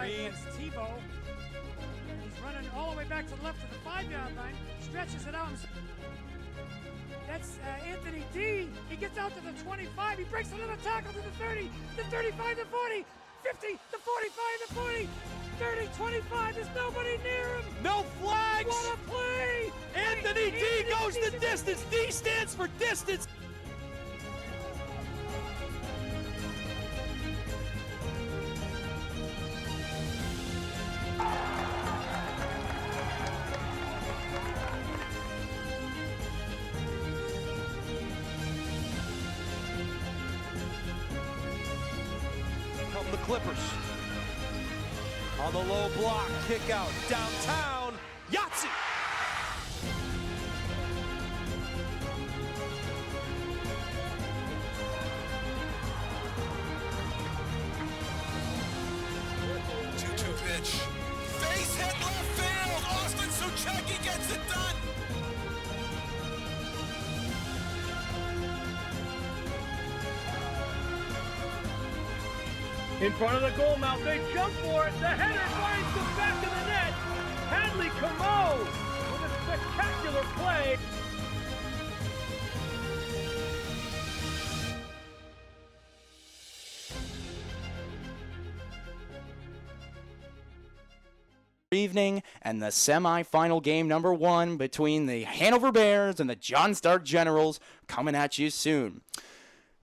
Green. Tebow. He's running all the way back to the left to the 5-yard line. Stretches it out. That's Anthony D. He gets out to the 25. He breaks another tackle to the 30, the 35, the 40, 50, the 45, the 40, 30, 25. There's nobody near him. No flags. What a play. Anthony D goes the distance. D stands for distance. The Clippers on the low block, kick out downtown, Yahtzee. Two pitch, face hit left field. Austin Suchecki gets it done. In front of the goal mouth, they jump for it. The header finds the back of the net. Hadley Camo with a spectacular play. Evening and the semifinal game number 1 between the Hanover Bears and the John Stark Generals coming at you soon.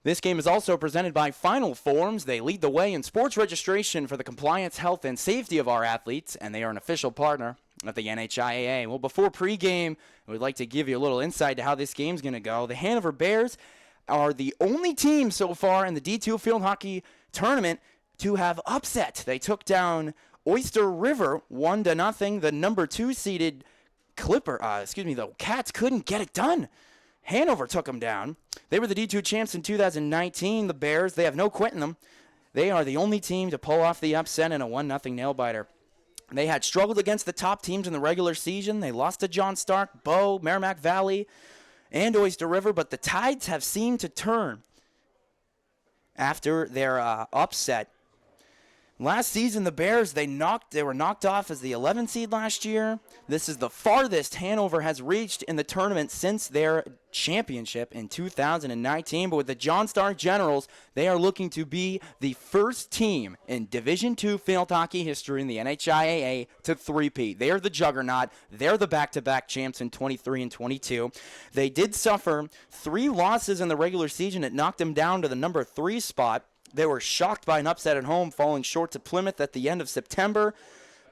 This game is also presented by Final Forms. They lead the way in sports registration for the compliance, health, and safety of our athletes, and they are an official partner of the NHIAA. Well, before pregame, we'd like to give you a little insight to how this game's going to go. The Hanover Bears are the only team so far in the D2 field hockey tournament to have upset. They took down Oyster River 1-0. The number 2 seeded the Cats couldn't get it done. Hanover took them down. They were the D2 champs in 2019. The Bears, they have no quit in them. They are the only team to pull off the upset in a 1-0 nail-biter. They had struggled against the top teams in the regular season. They lost to John Stark, Bow, Merrimack Valley, and Oyster River, but the tides have seemed to turn after their upset. Last season, the Bears, they were knocked off as the 11th seed last year. This is the farthest Hanover has reached in the tournament since their championship in 2019. But with the John Stark Generals, they are looking to be the first team in Division II field hockey history in the NHIAA to three-peat. They are the juggernaut. They're the back-to-back champs in 23 and 22. They did suffer 3 losses in the regular season. It knocked them down to the number 3 spot. They were shocked by an upset at home, falling short to Plymouth at the end of September.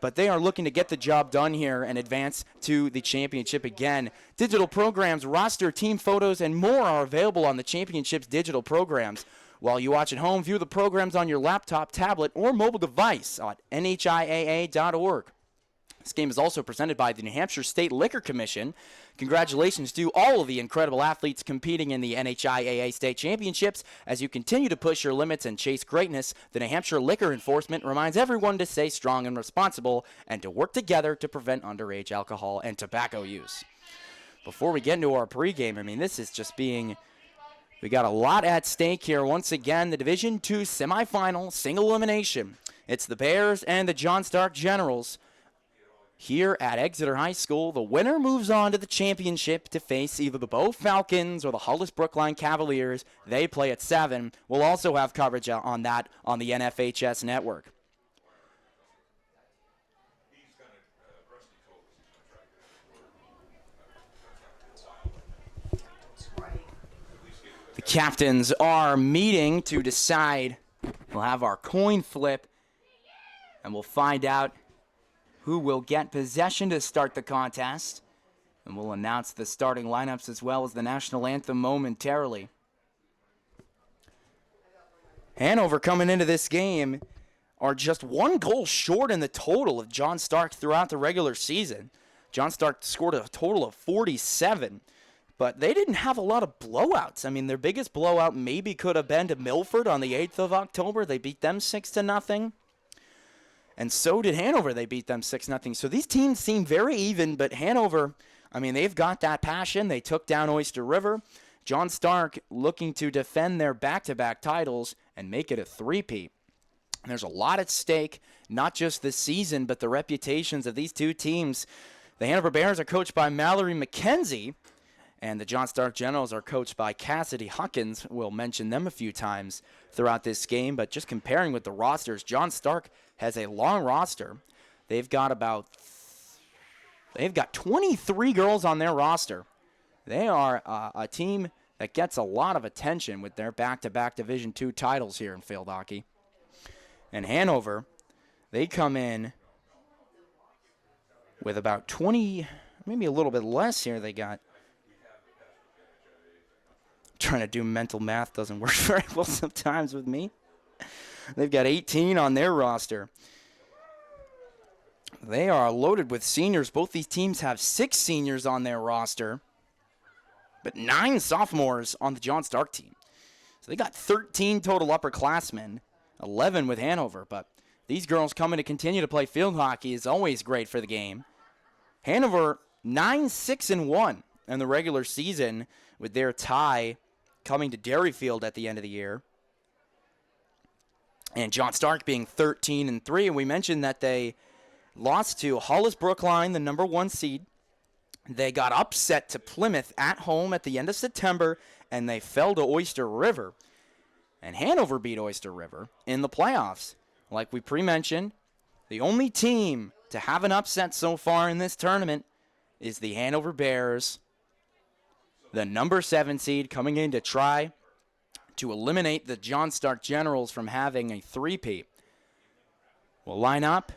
But they are looking to get the job done here and advance to the championship again. Digital programs, roster, team photos, and more are available on the championship's digital programs. While you watch at home, view the programs on your laptop, tablet, or mobile device at NHIAA.org. This game is also presented by the New Hampshire State Liquor Commission. Congratulations to all of the incredible athletes competing in the NHIAA State Championships. As you continue to push your limits and chase greatness, the New Hampshire Liquor Enforcement reminds everyone to stay strong and responsible and to work together to prevent underage alcohol and tobacco use. Before we get into our pregame, this is just we got a lot at stake here. Once again, the Division II semifinal, single elimination. It's the Bears and the John Stark Generals. Here at Exeter High School, the winner moves on to the championship to face either the Bow Falcons or the Hollis Brookline Cavaliers. They play at 7. We'll also have coverage on that on the NFHS network. The captains are meeting to decide. We'll have our coin flip, and we'll find out who will get possession to start the contest. And we'll announce the starting lineups as well as the national anthem momentarily. Hanover coming into this game are just 1 goal short in the total of John Stark throughout the regular season. John Stark scored a total of 47, but they didn't have a lot of blowouts. Their biggest blowout maybe could have been to Milford on the 8th of October. They beat them 6-0. And so did Hanover. They beat them 6-0. So these teams seem very even, but Hanover, they've got that passion. They took down Oyster River. John Stark looking to defend their back-to-back titles and make it a three-peat. There's a lot at stake, not just this season, but the reputations of these two teams. The Hanover Bears are coached by Mallory McKenzie, and the John Stark Generals are coached by Cassidy Huckins. We'll mention them a few times throughout this game, but just comparing with the rosters, John Stark has a long roster. They've got 23 girls on their roster. They are a team that gets a lot of attention with their back-to-back Division II titles here in field hockey. And Hanover, they come in with about 20, maybe a little bit less here. They got, trying to do mental math doesn't work very well sometimes with me. They've got 18 on their roster. They are loaded with seniors. Both these teams have 6 seniors on their roster, but 9 sophomores on the John Stark team. So they got 13 total upperclassmen, 11 with Hanover, but these girls coming to continue to play field hockey is always great for the game. Hanover 9-6-1 in the regular season with their tie coming to Derryfield at the end of the year. And John Stark being 13-3, and we mentioned that they lost to Hollis Brookline, the number 1 seed. They got upset to Plymouth at home at the end of September, and they fell to Oyster River. And Hanover beat Oyster River in the playoffs. Like we pre-mentioned, the only team to have an upset so far in this tournament is the Hanover Bears, the number 7 seed, coming in to try to eliminate the John Stark Generals from having a three-peat. We'll line up,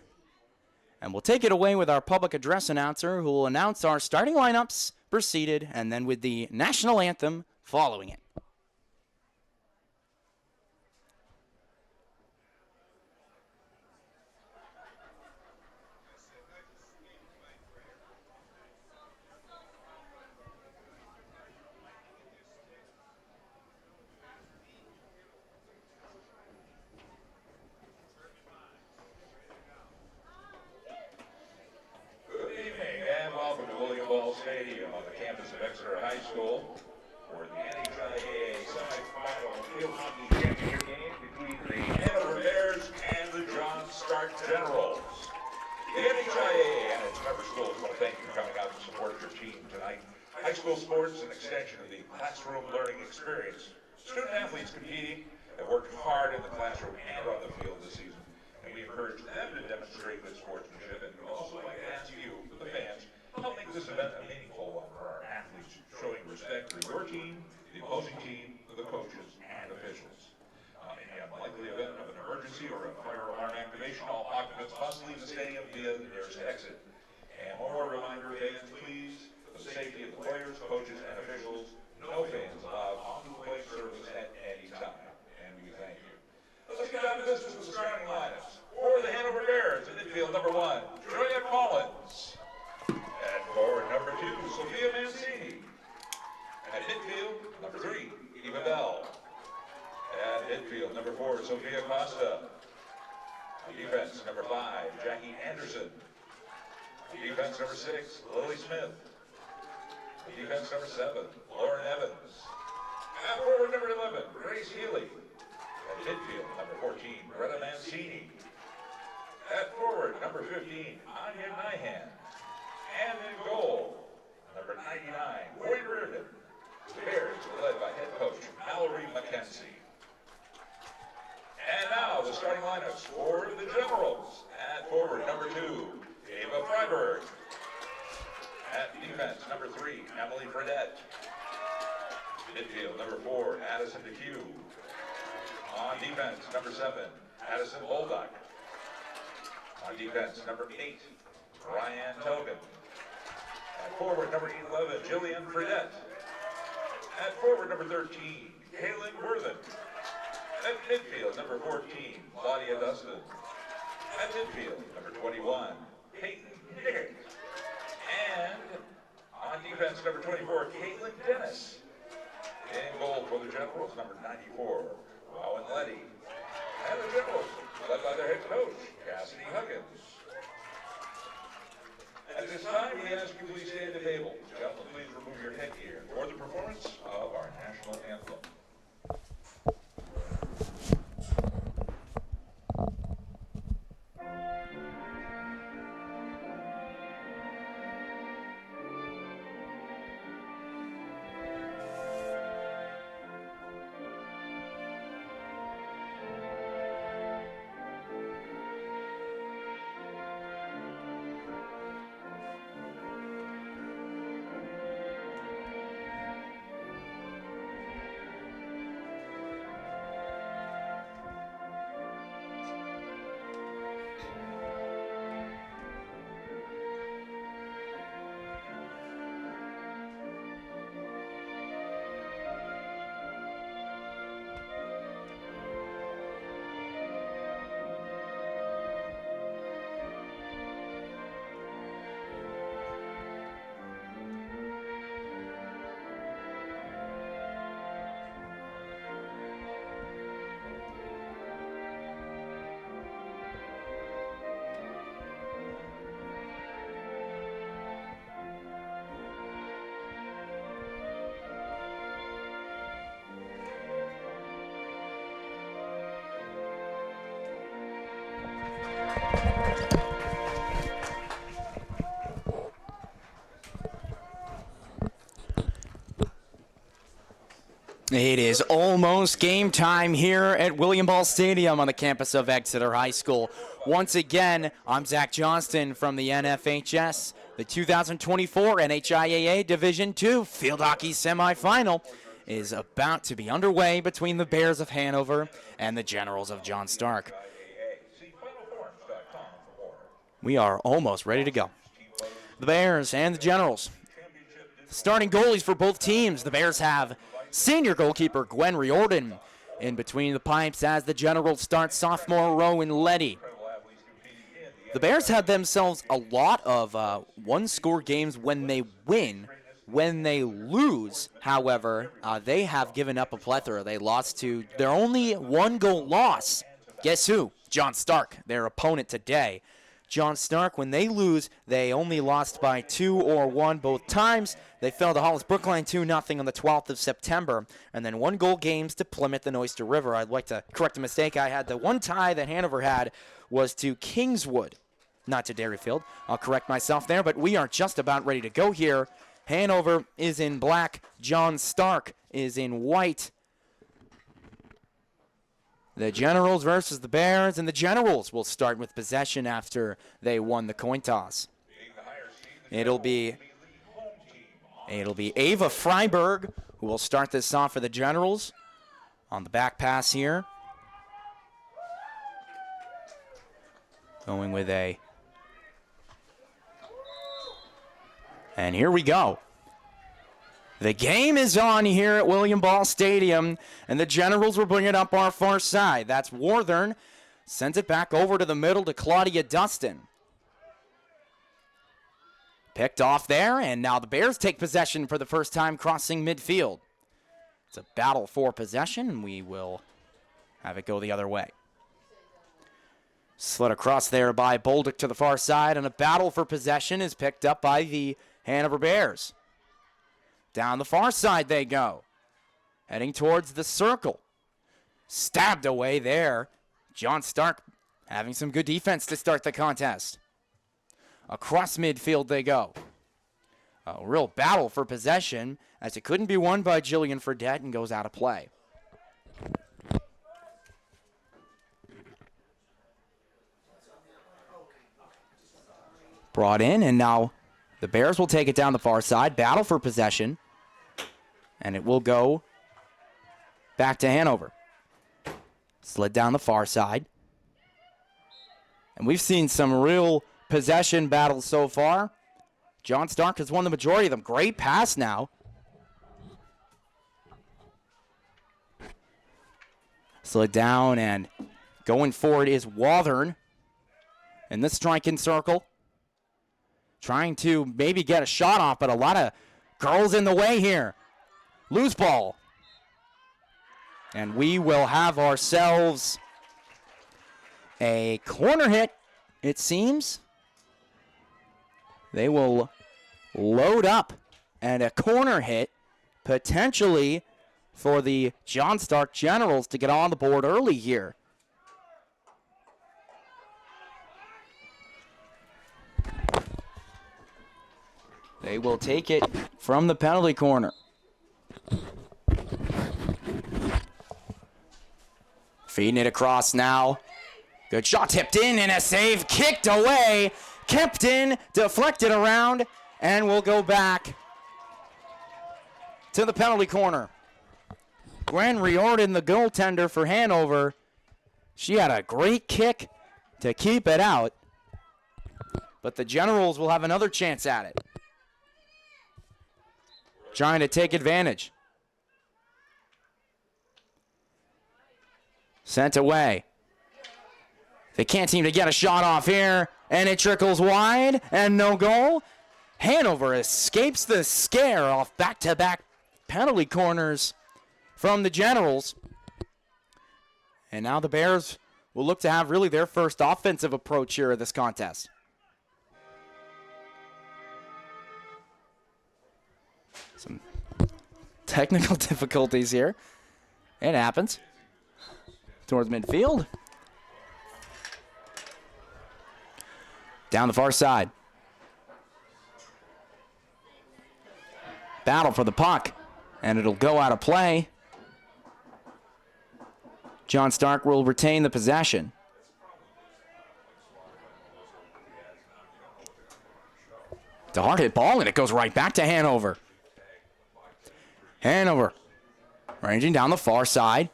and we'll take it away with our public address announcer, who will announce our starting lineups preceded, and then with the national anthem following it. Stadium on the campus of Exeter High School for the NHIAA Semifinal Field Hockey Championship game between the Hanover Bears and the John Stark Generals. The NHIAA and its member schools want to thank you for coming out to support your team tonight. High school sports is an extension of the classroom learning experience. Student athletes competing have worked hard in the classroom and on the field this season, and we encourage them to demonstrate good sportsmanship, and we also like to ask you, the fans, help make this event a meaningful one for our athletes, showing respect for your team, the opposing team, the coaches, and officials. In the unlikely event of an emergency or a fire alarm activation, all occupants must leave the stadium via the nearest exit. And one more reminder, fans, please, for the safety of the players, coaches, and officials, no fans allowed on the play service at any time. And we thank you. Let's get down to business with the starting lineups. For the Hanover Bears, in midfield, number 1, Julia Collins. At forward, number 2, Sophia Mancini. At midfield, number 3, Eva Bell. At midfield, number 4, Sophia Costa. Defense, number 5, Jackie Anderson. Defense, number 6, Lily Smith. Defense, number 7, Lauren Evans. At forward, number 11, Grace Healy. At midfield, number 14, Greta Mancini. At forward, number 15, Anya Nyhan. And in goal, number 99, Wade Reardon. The Bears are led by head coach Mallory McKenzie. And now the starting lineups for the Generals. At forward, number 2, Ava Freiberg. At defense, number 3, Emily Fredette. Midfield, number 4, Addison DeQ. On defense, number 7, Addison Bolduck. On defense, number 8, Ryan Togan. At forward, number 11, Jillian Fredette. At forward, number 13, Kaylin Worthen. At midfield, number 14, Claudia Dustin. At midfield, number 21, Peyton Nick. And on defense, number 24, Caitlin Dennis. In goal for the Generals, number 94, Rowan Letty. And the Generals, led by their head coach, Cassidy Huggins. At this time, we ask you please stay at the table. Gentlemen, please remove your headgear for the performance of our national anthem. It is almost game time here at William Ball Stadium on the campus of Exeter High School. Once again, I'm Zach Johnston from the NFHS. The 2024 NHIAA Division II Field Hockey Semifinal is about to be underway between the Bears of Hanover and the Generals of John Stark. We are almost ready to go. The Bears and the Generals. Starting goalies for both teams. The Bears have senior goalkeeper Gwen Riordan in between the pipes as the Generals start sophomore Rowan Letty. The Bears had themselves a lot of one-score games when they win. When they lose, however, they have given up a plethora. They lost to their only one-goal loss. Guess who? John Stark, their opponent today. John Stark, when they lose, they only lost by 2 or 1 both times. They fell to Hollis Brookline 2-0 on the 12th of September, and then 1-goal games to Plymouth and Oyster River. I'd like to correct a mistake I had. The one tie that Hanover had was to Kingswood, not to Dairyfield. I'll correct myself there, but we are just about ready to go here. Hanover is in black. John Stark is in white. The Generals versus the Bears, and the Generals will start with possession after they won the coin toss. It'll be Ava Freiberg who will start this off for the Generals on the back pass here. Going with and here we go. The game is on here at William Ball Stadium, and the Generals will bring it up our far side. That's Warthern. Sends it back over to the middle to Claudia Dustin. Picked off there, and now the Bears take possession for the first time crossing midfield. It's a battle for possession, and we will have it go the other way. Slid across there by Bolduc to the far side, and a battle for possession is picked up by the Hanover Bears. Down the far side they go, heading towards the circle. Stabbed away there. John Stark having some good defense to start the contest. Across midfield they go. A real battle for possession as it couldn't be won by Jillian Fredette and goes out of play. Brought in, and now the Bears will take it down the far side. Battle for possession. And it will go back to Hanover. Slid down the far side. And we've seen some real possession battles so far. John Stark has won the majority of them. Great pass now. Slid down, and going forward is Warthern in the striking circle. Trying to maybe get a shot off, but a lot of girls in the way here. Loose ball. And we will have ourselves a corner hit, it seems. They will load up, and a corner hit potentially for the John Stark Generals to get on the board early here. They will take it from the penalty corner. Feeding it across now. Good shot, tipped in, and a save, kicked away. Kept in, deflected around, and will go back to the penalty corner. Gwen Riordan, the goaltender for Hanover. She had a great kick to keep it out, but the Generals will have another chance at it. Trying to take advantage. Sent away. They can't seem to get a shot off here, and it trickles wide, and no goal. Hanover escapes the scare off back-to-back penalty corners from the Generals. And now the Bears will look to have really their first offensive approach here of this contest. Some technical difficulties here. It happens. Towards midfield. Down the far side. Battle for the puck. And it'll go out of play. John Stark will retain the possession. It's a hard hit ball, and it goes right back to Hanover. Hanover ranging down the far side.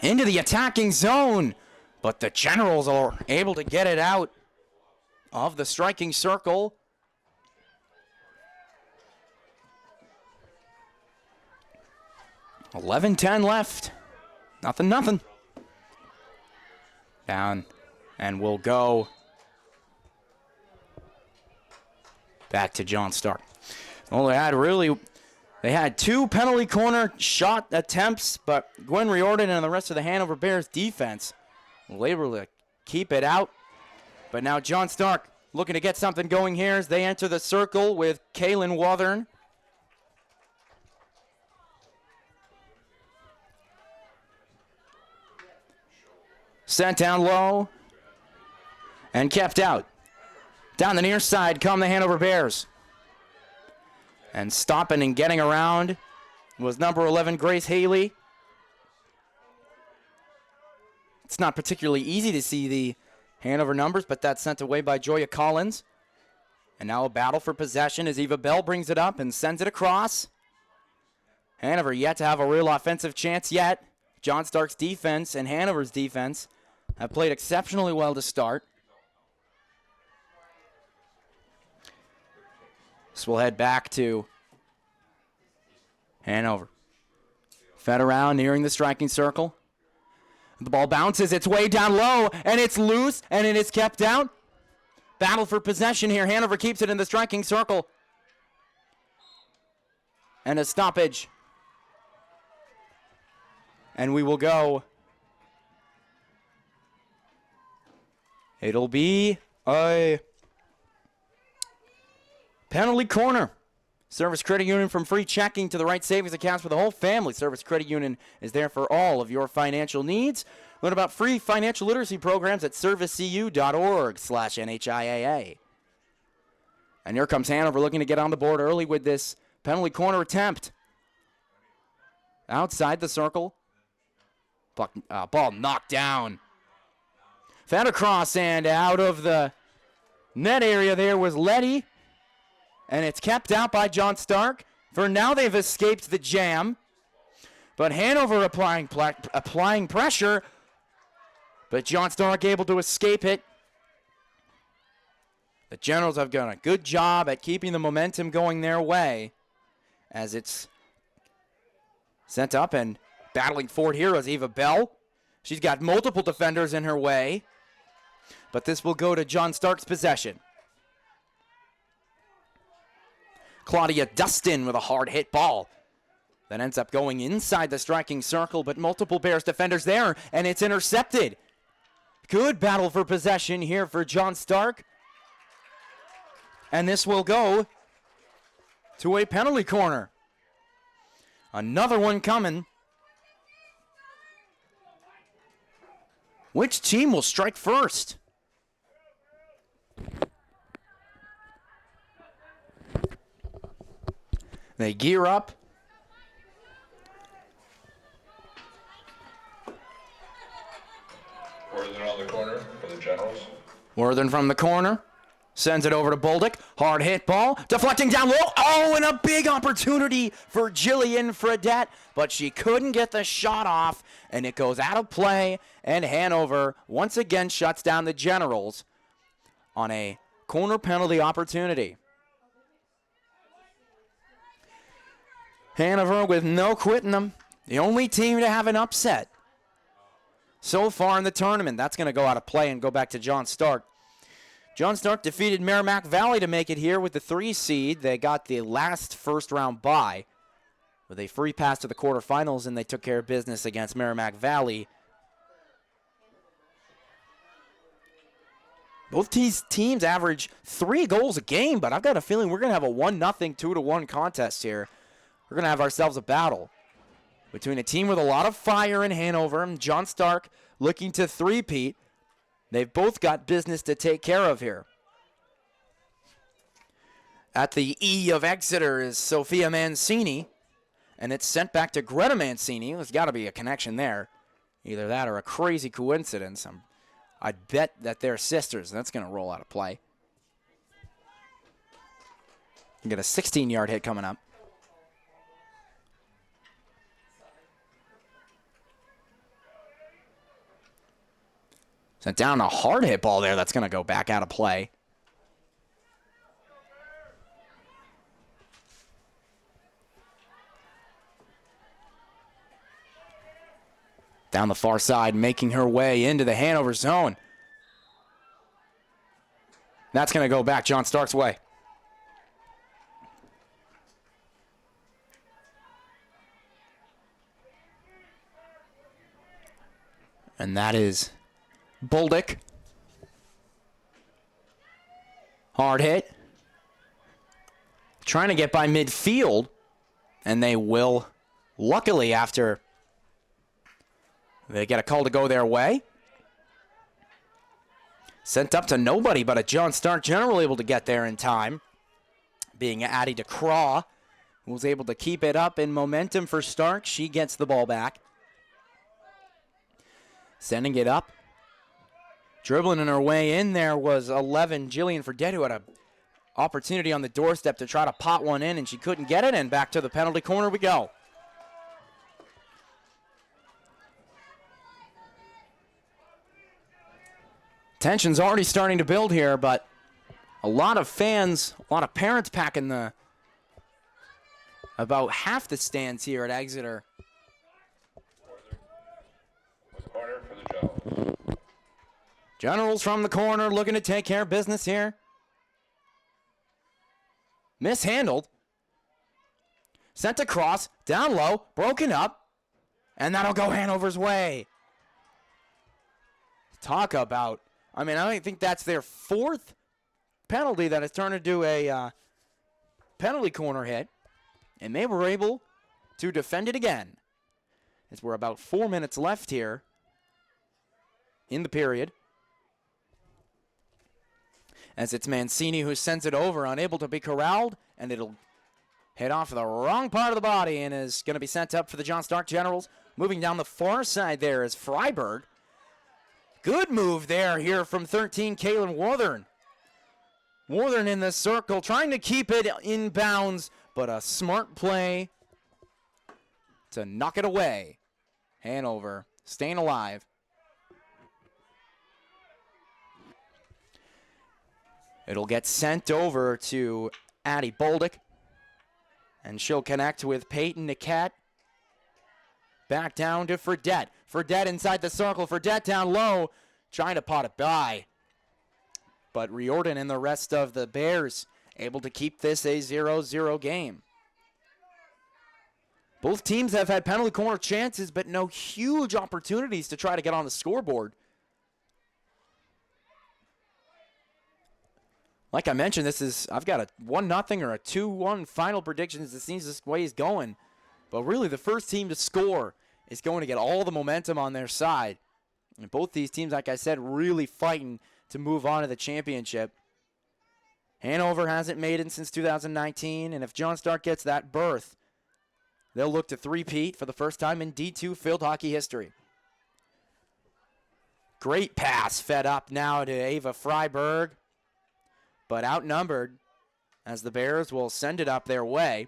Into the attacking zone. But the Generals are able to get it out of the striking circle. $11-10 left. Nothing. Down, and we'll go back to John Stark. Well, they had two penalty corner shot attempts, but Gwen Riordan and the rest of the Hanover Bears defense were able to keep it out. But now John Stark looking to get something going here as they enter the circle with Kaylin Wuthern. Sent down low and kept out. Down the near side come the Hanover Bears. And stopping and getting around was number 11, Grace Haley. It's not particularly easy to see the Hanover numbers, but that's sent away by Joya Collins. And now a battle for possession as Eva Bell brings it up and sends it across. Hanover yet to have a real offensive chance yet. John Stark's defense and Hanover's defense have played exceptionally well to start. So we'll head back to Hanover. Fed around, nearing the striking circle. The ball bounces its way down low, and it's loose, and it is kept out. Battle for possession here. Hanover keeps it in the striking circle. And a stoppage. And we will go. It'll be a penalty corner. Service Credit Union, from free checking to the right savings accounts for the whole family. Service Credit Union is there for all of your financial needs. Learn about free financial literacy programs at servicecu.org/NHIAA. And here comes Hanover looking to get on the board early with this penalty corner attempt. Outside the circle. Ball knocked down. Fed across and out of the net area there was Letty. And it's kept out by John Stark. For now, they've escaped the jam. But Hanover applying pressure. But John Stark able to escape it. The Generals have done a good job at keeping the momentum going their way. As it's sent up and battling for it here is Eva Bell. She's got multiple defenders in her way. But this will go to John Stark's possession. Claudia Dustin with a hard hit ball. That ends up going inside the striking circle, but multiple Bears defenders there, and it's intercepted. Good battle for possession here for John Stark. And this will go to a penalty corner. Another one coming. Which team will strike first? They gear up. Worthing on the corner for the Generals. Worthing from the corner. Sends it over to Bolduc. Hard hit ball. Deflecting down low. Oh, and a big opportunity for Jillian Fredette. But she couldn't get the shot off. And it goes out of play. And Hanover once again shuts down the Generals on a corner penalty opportunity. Hanover with no quitting them. The only team to have an upset so far in the tournament. That's going to go out of play and go back to John Stark. John Stark defeated Merrimack Valley to make it here with the 3 seed. They got the last first round bye with a free pass to the quarterfinals, and they took care of business against Merrimack Valley. Both these teams average 3 goals a game, but I've got a feeling we're going to have a 1-0, 2-1 contest here. We're going to have ourselves a battle between a team with a lot of fire in Hanover and John Stark looking to three-peat. They've both got business to take care of here. At the E of Exeter is Sophia Mancini. and it's sent back to Greta Mancini. There's got to be a connection there. Either that or a crazy coincidence. I'd bet that they're sisters, and that's going to roll out of play. You get a 16-yard hit coming up. Sent down a hard hit ball there. That's going to go back out of play. Down the far side, making her way into the Hanover zone. That's going to go back John Stark's way. And that is Boldick. Hard hit. Trying to get by midfield. And they will, luckily, after they get a call to go their way. Sent up to nobody but a John Stark General able to get there in time. Being Addie DeCraw, who was able to keep it up in momentum for Stark. She gets the ball back. Sending it up. Dribbling in her way in there was 11, Jillian Fredette, who had an opportunity on the doorstep to try to pot one in, and she couldn't get it, and back to the penalty corner we go. Tension's already starting to build here, but a lot of fans, a lot of parents packing about half the stands here at Exeter. Corner for the Generals. Generals from the corner looking to take care of business here. Mishandled. Sent across, down low, broken up, and that'll go Hanover's way. Talk about, I think that's their fourth penalty that has turned into a penalty corner hit, and they were able to defend it again. As we're about 4 minutes left here in the period. As it's Mancini who sends it over, unable to be corralled, and it'll hit off the wrong part of the body and is going to be sent up for the John Stark Generals. Moving down the far side there is Freiberg. Good move there here from 13, Kaylin Warthern. Warthern in the circle, trying to keep it in bounds, but a smart play to knock it away. Hanover staying alive. It'll get sent over to Addie Boldick, and she'll connect with Peyton Niket. Back down to Fredette. Fredette inside the circle. Fredette down low, trying to pot it by. But Riordan and the rest of the Bears able to keep this a 0-0 game. Both teams have had penalty corner chances, but no huge opportunities to try to get on the scoreboard. Like I mentioned, I've got a 1-0 or a 2-1 final prediction as it seems this way is going. But really, the first team to score is going to get all the momentum on their side. And both these teams, like I said, really fighting to move on to the championship. Hanover hasn't made it since 2019, and if John Stark gets that berth, they'll look to three-peat for the first time in D2 field hockey history. Great pass fed up now to Ava Freiberg, but outnumbered as the Bears will send it up their way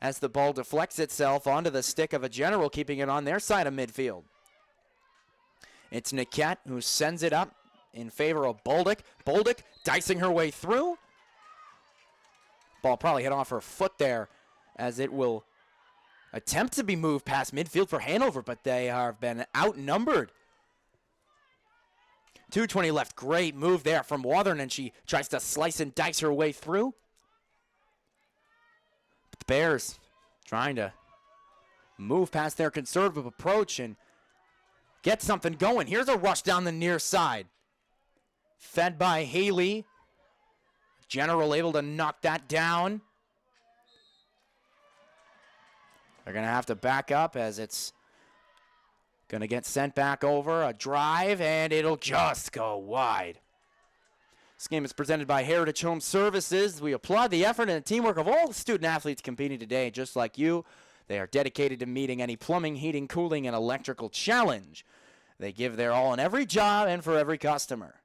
as the ball deflects itself onto the stick of a General, keeping it on their side of midfield. It's Niket who sends it up in favor of Boldick. Boldick dicing her way through. Ball probably hit off her foot there as it will attempt to be moved past midfield for Hanover, but they have been outnumbered. 2:20 left. Great move there from Warthern, and she tries to slice and dice her way through. The Bears trying to move past their conservative approach and get something going. Here's a rush down the near side. Fed by Haley. General able to knock that down. They're going to have to back up as it's going to get sent back over. A drive, and it'll just go wide. This game is presented by Heritage Home Services. We applaud the effort and the teamwork of all the student athletes competing today, just like you. They are dedicated to meeting any plumbing, heating, cooling, and electrical challenge. They give their all in every job and for every customer.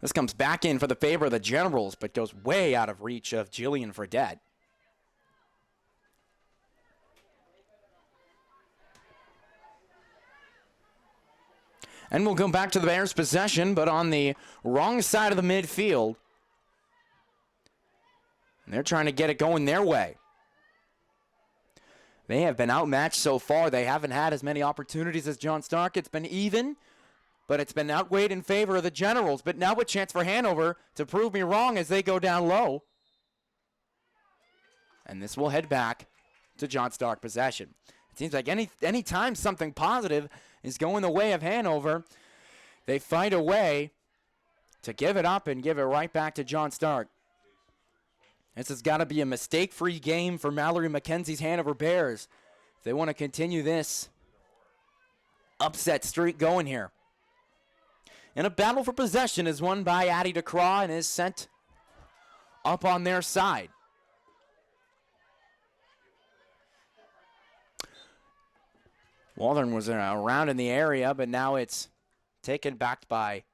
This comes back in for the favor of the Generals, but goes way out of reach of Jillian Fredette. And we'll go back to the Bears' possession, but on the wrong side of the midfield. And they're trying to get it going their way. They have been outmatched so far. They haven't had as many opportunities as John Stark. It's been even, but it's been outweighed in favor of the Generals. But now a chance for Hanover to prove me wrong as they go down low. And this will head back to John Stark possession. It seems like any time something positive is going the way of Hanover, they find a way to give it up and give it right back to John Stark. This has got to be a mistake-free game for Mallory McKenzie's Hanover Bears if they want to continue this upset streak going here. And a battle for possession is won by Addie DeCraw and is sent up on their side. Waldron was around in the area, but now it's taken back by,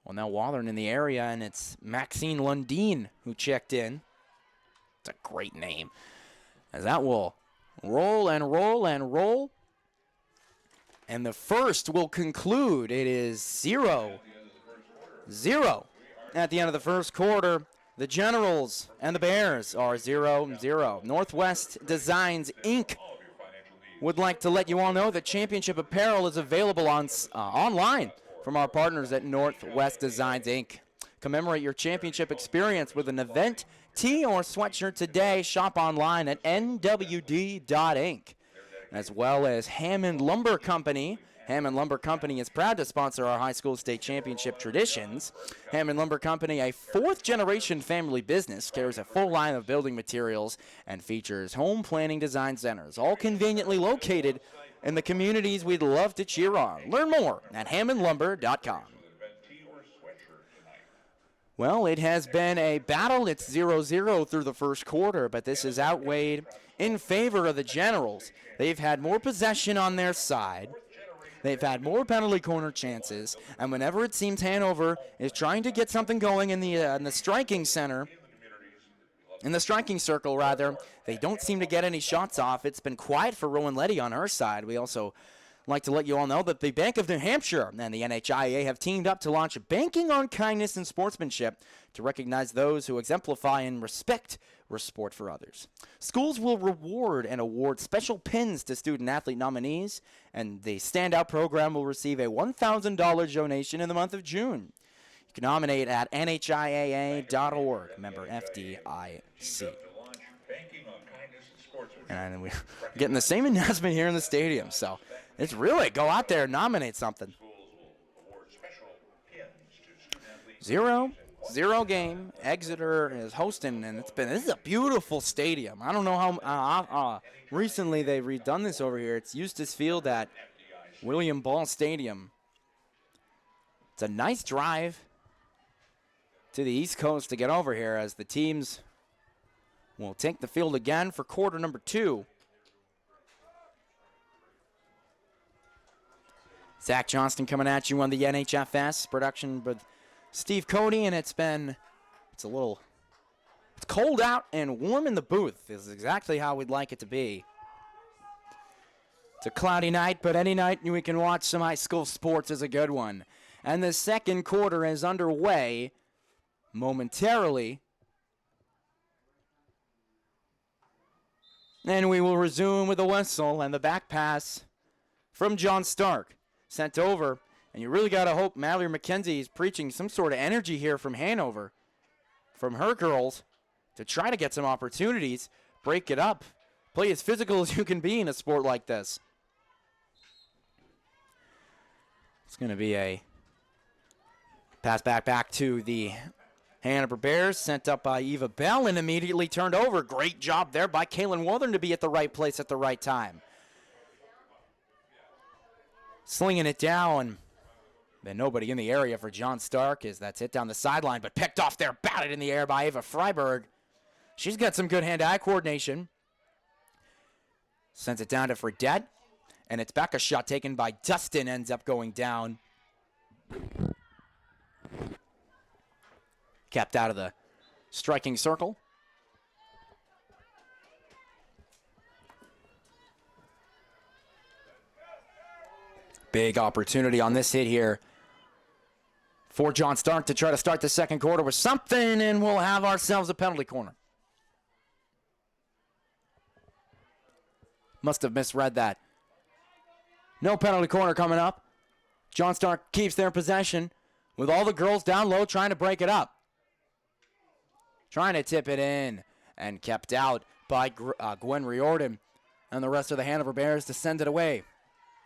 well, now Waldron in the area, and it's Maxine Lundeen who checked in. It's a great name. As that will roll and roll and roll. And the first will conclude. It is 0-0 at the end of the first quarter. The Generals and the Bears are 0-0. Northwest Designs, Inc. would like to let you all know that championship apparel is available online from our partners at Northwest Designs, Inc. Commemorate your championship experience with an event, tee, or sweatshirt today. Shop online at nwd.inc. As well as Hammond Lumber Company. Hammond Lumber Company is proud to sponsor our high school state championship traditions. Hammond Lumber Company, a fourth-generation family business, carries a full line of building materials and features home planning design centers, all conveniently located in the communities we'd love to cheer on. Learn more at hammondlumber.com. Well, it has been a battle. It's 0-0 through the first quarter, but this is outweighed in favor of the Generals. They've had more possession on their side. They've had more penalty corner chances, and whenever it seems Hanover is trying to get something going in the striking center, in the striking circle rather, they don't seem to get any shots off. It's been quiet for Rowan Letty on her side. We also like to let you all know that the Bank of New Hampshire and the NHIAA have teamed up to launch Banking on Kindness and Sportsmanship to recognize those who exemplify and respect sport for others. Schools will reward and award special pins to student-athlete nominees, and the Standout program will receive a $1,000 donation in the month of June. You can nominate at NHIAA.org, member FDIC. And we're getting the same announcement here in the stadium, so it's really go out there and nominate something. 0-0 game. Exeter is hosting, and this is a beautiful stadium. I don't know how recently they've redone this over here. It's Eustis Field at William Ball Stadium. It's a nice drive to the East Coast to get over here as the teams will take the field again for quarter number 2. Zach Johnston coming at you on the NHFS production with Steve Cody, and it's cold out and warm in the booth. This is exactly how we'd like it to be. It's a cloudy night, but any night we can watch some high school sports is a good one. And the second quarter is underway momentarily. And we will resume with a whistle and the back pass from John Stark. Sent over. And you really got to hope Mallory McKenzie is preaching some sort of energy here from Hanover, from her girls, to try to get some opportunities, break it up, play as physical as you can be in a sport like this. It's going to be a pass back to the Hanover Bears, sent up by Eva Bell and immediately turned over. Great job there by Kaylin Wuthern to be at the right place at the right time. Slinging it down. Been nobody in the area for John Stark as that's hit down the sideline, but picked off there, batted in the air by Ava Freiberg. She's got some good hand-eye coordination. Sends it down to Fredette, and it's back a shot taken by Dustin, ends up going down. Kept out of the striking circle. Big opportunity on this hit here for John Stark to try to start the second quarter with something, and we'll have ourselves a penalty corner. Must have misread that. No penalty corner coming up. John Stark keeps their possession with all the girls down low trying to break it up. Trying to tip it in and kept out by Gwen Riordan and the rest of the Hanover Bears to send it away.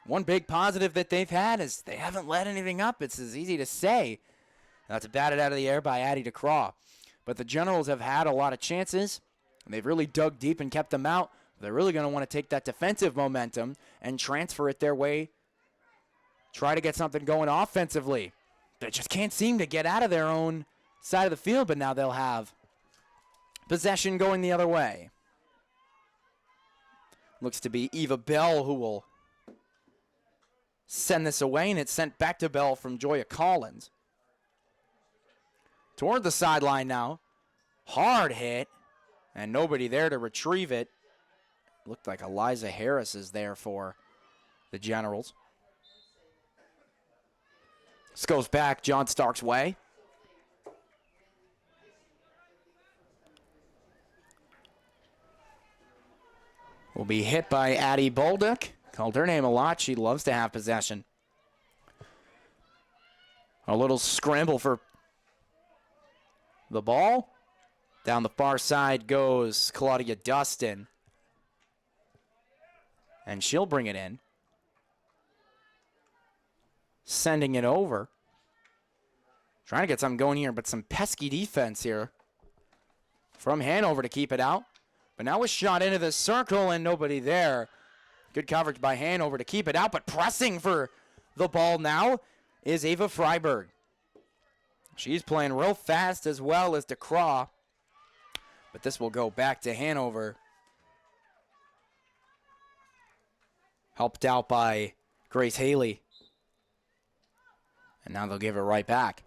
One big positive that they've had is they haven't let anything up. It's as easy to say. That's batted out of the air by Addie DeCraw. But the Generals have had a lot of chances, and they've really dug deep and kept them out. They're really going to want to take that defensive momentum and transfer it their way. Try to get something going offensively. They just can't seem to get out of their own side of the field, but now they'll have possession going the other way. Looks to be Eva Bell who will send this away, and it's sent back to Bell from Joya Collins. Toward the sideline now. Hard hit, and nobody there to retrieve it. Looked like Eliza Harris is there for the Generals. This goes back John Stark's way. Will be hit by Addie Bolduc. Called her name a lot. She loves to have possession. A little scramble for the ball. Down the far side goes Claudia Dustin. And she'll bring it in. Sending it over. Trying to get something going here, but some pesky defense here from Hanover to keep it out. But now it's shot into the circle and nobody there. Good coverage by Hanover to keep it out, but pressing for the ball now is Ava Freiberg. She's playing real fast as well as DeCraw. But this will go back to Hanover. Helped out by Grace Haley. And now they'll give it right back.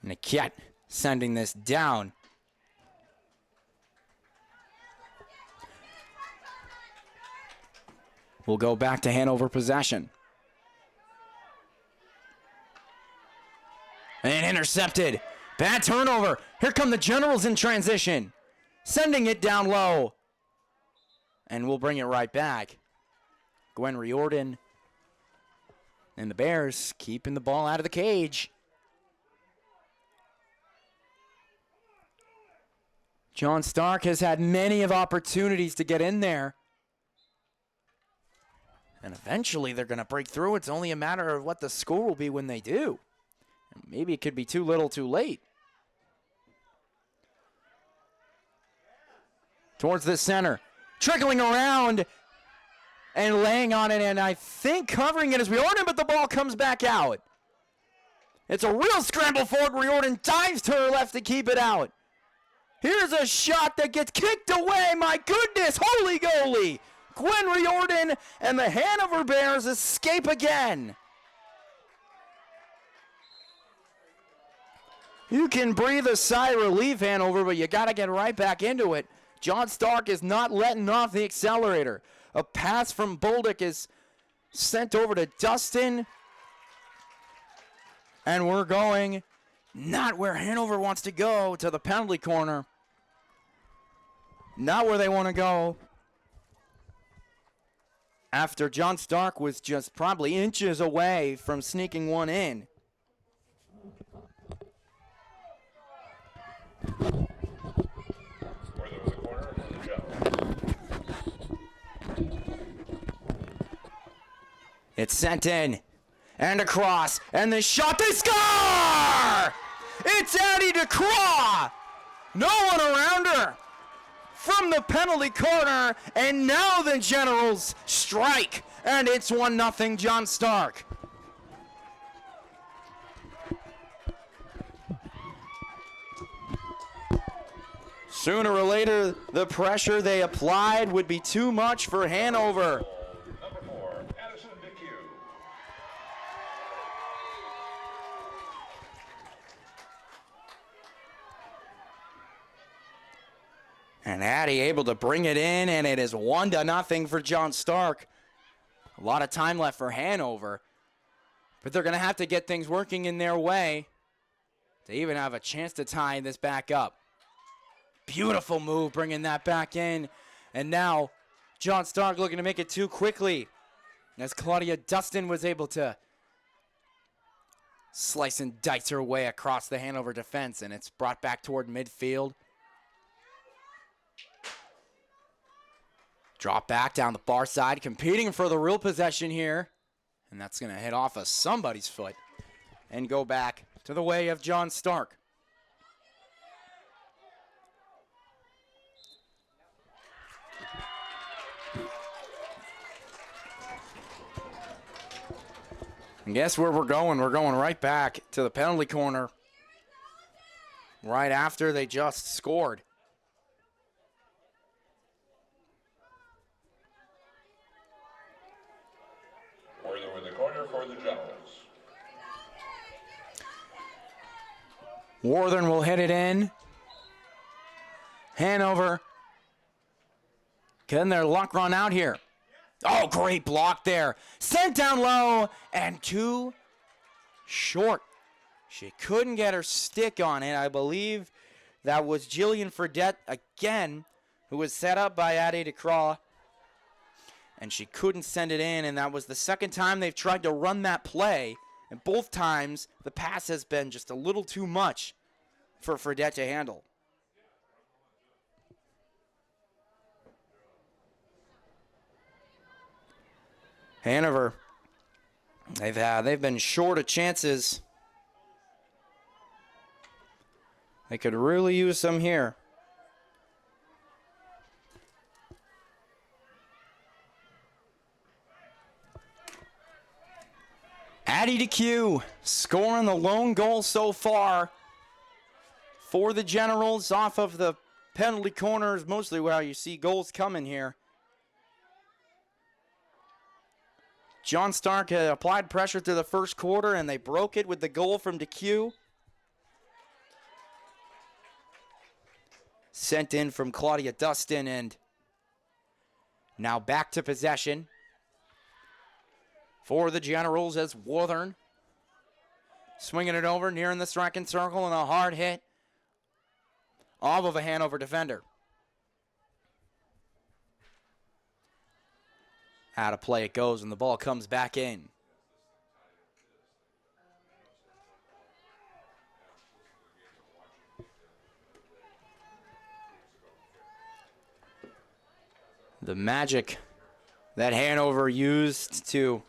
Niket sending this down. We'll go back to Hanover possession. And intercepted. Bad turnover. Here come the Generals in transition. Sending it down low. And we'll bring it right back. Gwen Riordan and the Bears keeping the ball out of the cage. John Stark has had many of opportunities to get in there. And eventually they're going to break through. It's only a matter of what the score will be when they do. And maybe it could be too little too late. Towards the center. Trickling around and laying on it. And I think covering it is Riordan, but the ball comes back out. It's a real scramble forward. Riordan dives to her left to keep it out. Here's a shot that gets kicked away. My goodness, holy goalie. Gwen Riordan and the Hanover Bears escape again. You can breathe a sigh of relief, Hanover, but you got to get right back into it. John Stark is not letting off the accelerator. A pass from Bolduc is sent over to Dustin. And we're going not where Hanover wants to go, to the penalty corner. Not where they want to go. After John Stark was just probably inches away from sneaking one in. It's sent in. And across. And the shot, they score! It's Addie DeCraw! No one around her. From the penalty corner, and now the Generals strike, and it's 1-0 John Stark. Sooner or later, the pressure they applied would be too much for Hanover. Number 4, Addison DeQ. And Addie able to bring it in, and it is 1-0 for John Stark. A lot of time left for Hanover, but they're going to have to get things working in their way to even have a chance to tie this back up. Beautiful move bringing that back in, and now John Stark looking to make it too quickly as Claudia Dustin was able to slice and dice her way across the Hanover defense, and it's brought back toward midfield. Drop back down the far side, competing for the real possession here. And that's going to hit off of somebody's foot and go back to the way of John Stark. And guess where we're going? We're going right back to the penalty corner right after they just scored. Worthen with the corner for the Generals. Worthen will hit it in. Hanover getting their luck run out here. Oh, great block there. Sent down low and too short. She couldn't get her stick on it. I believe that was Jillian Fredette again, who was set up by Addie DeCraw. And she couldn't send it in, and that was the second time they've tried to run that play. And both times, the pass has been just a little too much for Fredette to handle. Hanover, they've been short of chances. They could really use some here. Addie DeQ scoring the lone goal so far for the Generals off of the penalty corners, mostly where you see goals coming here. John Stark had applied pressure through the first quarter, and they broke it with the goal from DeQ. Sent in from Claudia Dustin, and now back to possession for the Generals as Worthen swinging it over, nearing the striking circle, and a hard hit off of a Hanover defender. Out of play it goes, and the ball comes back in. The magic that Hanover used to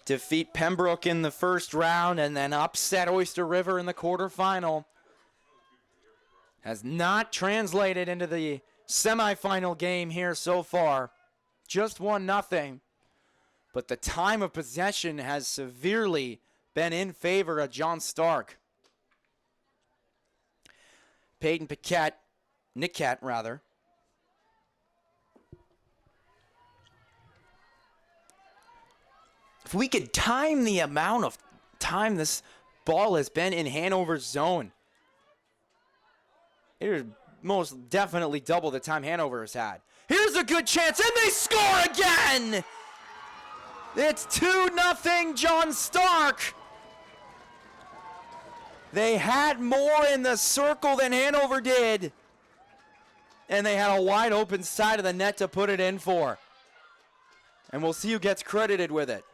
defeat Pembroke in the first round and then upset Oyster River in the quarterfinal has not translated into the semifinal game here so far. Just 1-0. But the time of possession has severely been in favor of John Stark. Peyton Nickett, If we could time the amount of time this ball has been in Hanover's zone, it would most definitely double the time Hanover has had. Here's a good chance, and they score again! It's 2-0 John Stark. They had more in the circle than Hanover did, and they had a wide open side of the net to put it in for. And we'll see who gets credited with it.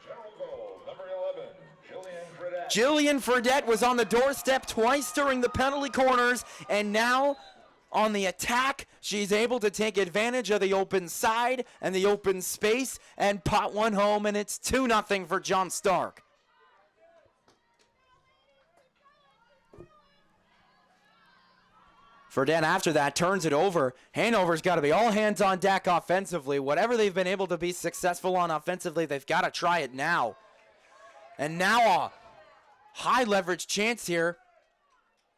Number 11, Jillian Fredette was on the doorstep twice during the penalty corners, and now on the attack, she's able to take advantage of the open side and the open space and pot one home, and it's 2-0 for John Stark. Fredette after that turns it over. Hanover's got to be all hands on deck offensively. Whatever they've been able to be successful on offensively, they've got to try it now. And now a high leverage chance here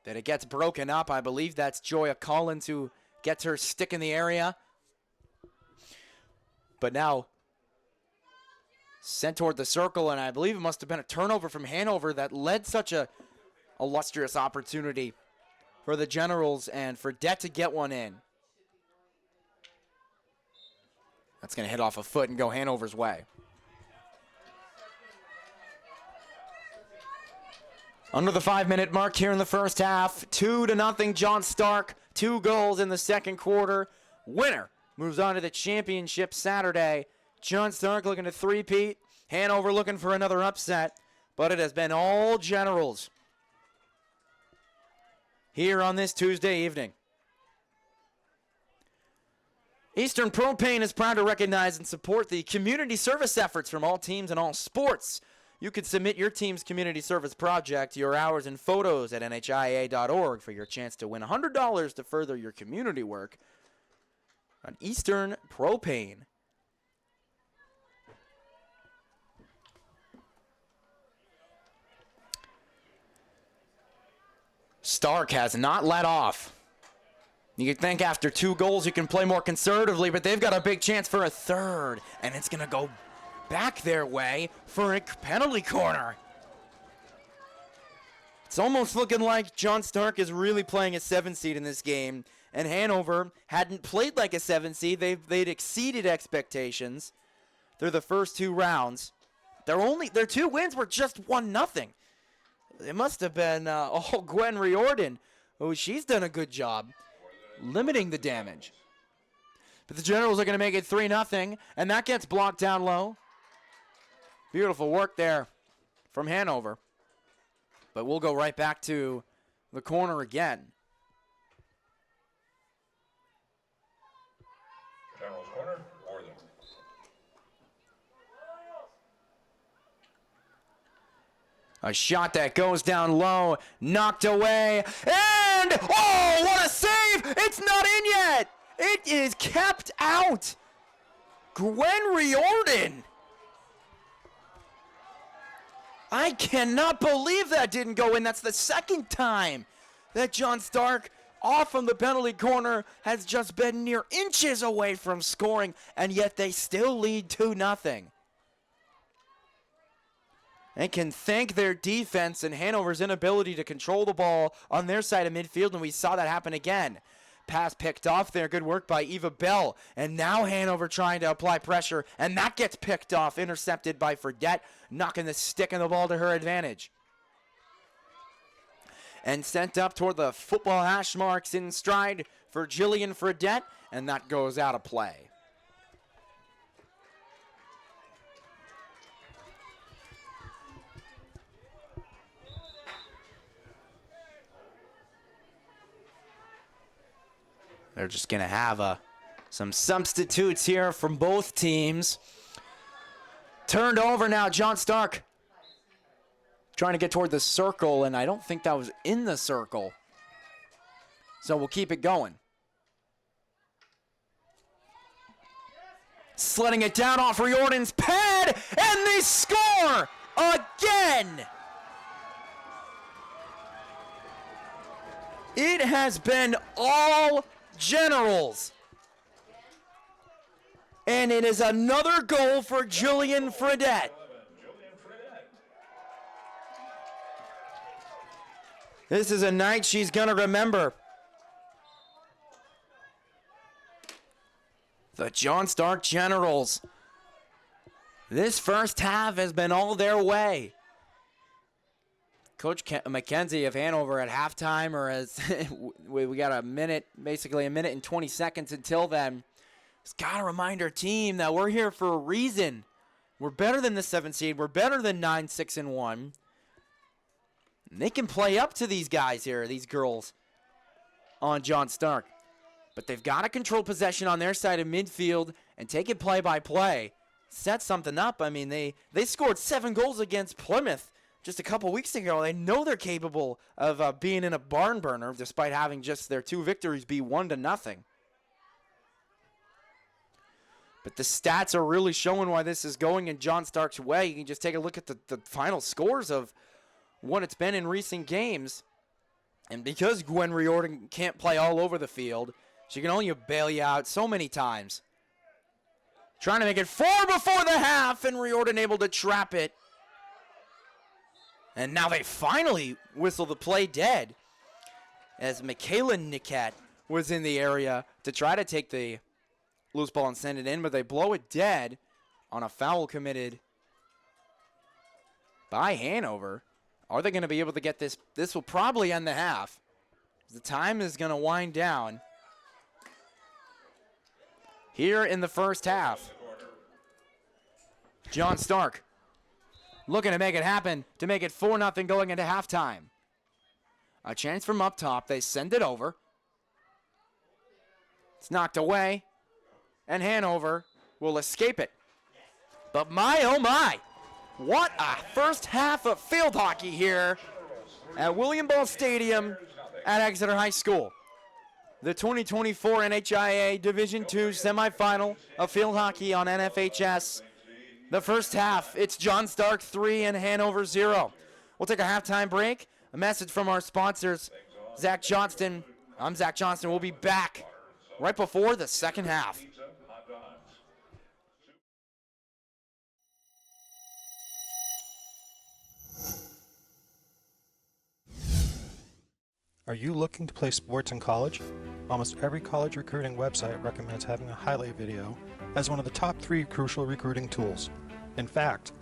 that it gets broken up. I believe that's Joya Collins who gets her stick in the area. But now sent toward the circle, and I believe it must have been a turnover from Hanover that led such a illustrious opportunity for the Generals and Fredette to get one in. That's going to hit off a foot and go Hanover's way. Under the 5-minute mark here in the first half, 2-0 John Stark, 2 goals in the second quarter. Winner moves on to the championship Saturday. John Stark looking to three-peat. Hanover looking for another upset, but it has been all Generals here on this Tuesday evening. Eastern Propane is proud to recognize and support the community service efforts from all teams and all sports. You can submit your team's community service project, your hours, and photos at NHIAA.org for your chance to win $100 to further your community work on Eastern Propane. Stark has not let off. You could think after 2 goals you can play more conservatively, but they've got a big chance for a third, and it's going to go back their way for a penalty corner. It's almost looking like John Stark is really playing a 7 seed in this game, and Hanover hadn't played like a 7 seed. They'd exceeded expectations through the first 2 rounds. Their 2 wins were just 1-0. It must have been Gwen Riordan. Oh, she's done a good job limiting the damage. But the Generals are going to make it 3-0, and that gets blocked down low. Beautiful work there from Hanover. But we'll go right back to the corner again. General's corner, Wortham. A shot that goes down low, knocked away, and oh, what a save! It's not in yet! It is kept out! Gwen Riordan! I cannot believe that didn't go in. That's the second time that John Stark, off from the penalty corner, has just been mere inches away from scoring, and yet they still lead 2-0. And can thank their defense and Hanover's inability to control the ball on their side of midfield, and we saw that happen again. Pass picked off there, good work by Eva Bell, and now Hanover trying to apply pressure, and that gets picked off, intercepted by Fredette, knocking the stick and the ball to her advantage. And sent up toward the football hash marks in stride for Jillian Fredette, and that goes out of play. They're just going to have some substitutes here from both teams. Turned over now, John Stark trying to get toward the circle, and I don't think that was in the circle. So we'll keep it going. Sledding it down off Riordan's pad, and they score again! It has been all Generals. And it is another goal for Jillian Fredette. This is a night she's going to remember. The John Stark Generals. This first half has been all their way. Coach McKenzie of Hanover at halftime, or as we got a minute, basically a minute and 20 seconds until then, has got to remind our team that we're here for a reason. We're better than the 7 seed. We're better than 9-6-1. And they can play up to these guys here, these girls, on John Stark. But they've got to control possession on their side of midfield and take it play by play. Set something up. I mean, they scored 7 goals against Plymouth just a couple weeks ago. They know they're capable of being in a barn burner, despite having just their 2 victories be 1-0. But the stats are really showing why this is going in John Stark's way. You can just take a look at the final scores of what it's been in recent games. And because Gwen Riordan can't play all over the field, She can only bail you out so many times. Trying to make it 4 before the half, and Riordan able to trap it. And now they finally whistle the play dead, as Michaela Niket was in the area to try to take the loose ball and send it in, but they blow it dead on a foul committed by Hanover. Are they going to be able to get this? This will probably end the half. The time is going to wind down here in the first half. John Stark looking to make it happen, to make it 4-0 going into halftime. A chance from up top. They send it over. It's knocked away, and Hanover will escape it. But my, oh my, what a first half of field hockey here at William Ball Stadium at Exeter High School. The 2024 NHIAA Division II semifinal of field hockey on NFHS. The first half, it's John Stark 3 and Hanover 0. We'll take a halftime break. A message from our sponsors, Zach Johnston. I'm Zach Johnston. We'll be back right before the second half. Are you looking to play sports in college? Almost every college recruiting website recommends having a highlight video as one of the top 3 crucial recruiting tools. In fact,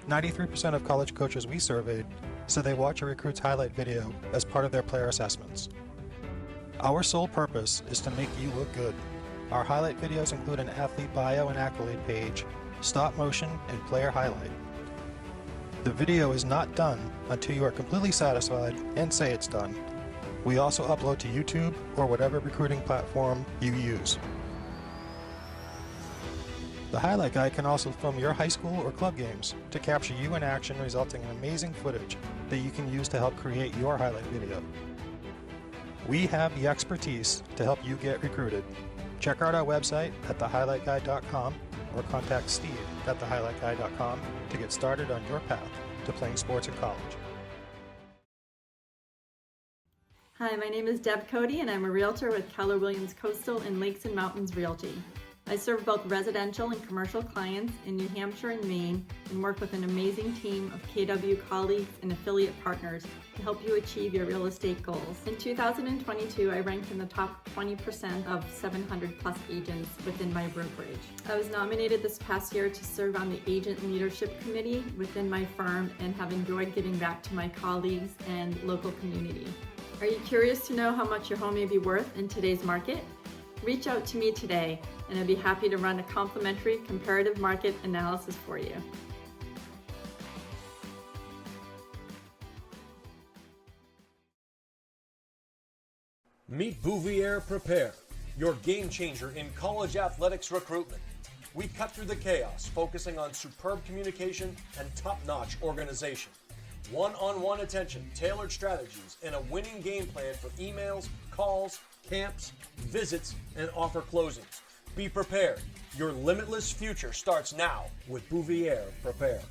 93% of college coaches we surveyed said they watch a recruit's highlight video as part of their player assessments. Our sole purpose is to make you look good. Our highlight videos include an athlete bio and accolade page, stop motion, and player highlight. The video is not done until you are completely satisfied and say it's done. We also upload to YouTube or whatever recruiting platform you use. The highlight guy can also film your high school or club games to capture you in action, resulting in amazing footage that you can use to help create your highlight video. We have the expertise to help you get recruited. Check out our website at thehighlightguy.com or contact Steve at thehighlightguy.com to get started on your path to playing sports at college. Hi, my name is Deb Cody and I'm a realtor with Keller Williams Coastal and Lakes and Mountains Realty. I serve both residential and commercial clients in New Hampshire and Maine and work with an amazing team of KW colleagues and affiliate partners to help you achieve your real estate goals. In 2022, I ranked in the top 20% of 700 plus agents within my brokerage. I was nominated this past year to serve on the Agent Leadership Committee within my firm and have enjoyed giving back to my colleagues and local community. Are you curious to know how much your home may be worth in today's market? Reach out to me today and I'd be happy to run a complimentary comparative market analysis for you. Meet Bouvier Prepare, your game changer in college athletics recruitment. We cut through the chaos, focusing on superb communication and top-notch organization. One-on-one attention, tailored strategies, and a winning game plan for emails, calls, camps, visits, and offer closings. Be prepared. Your limitless future starts now with Bouvier Prepare.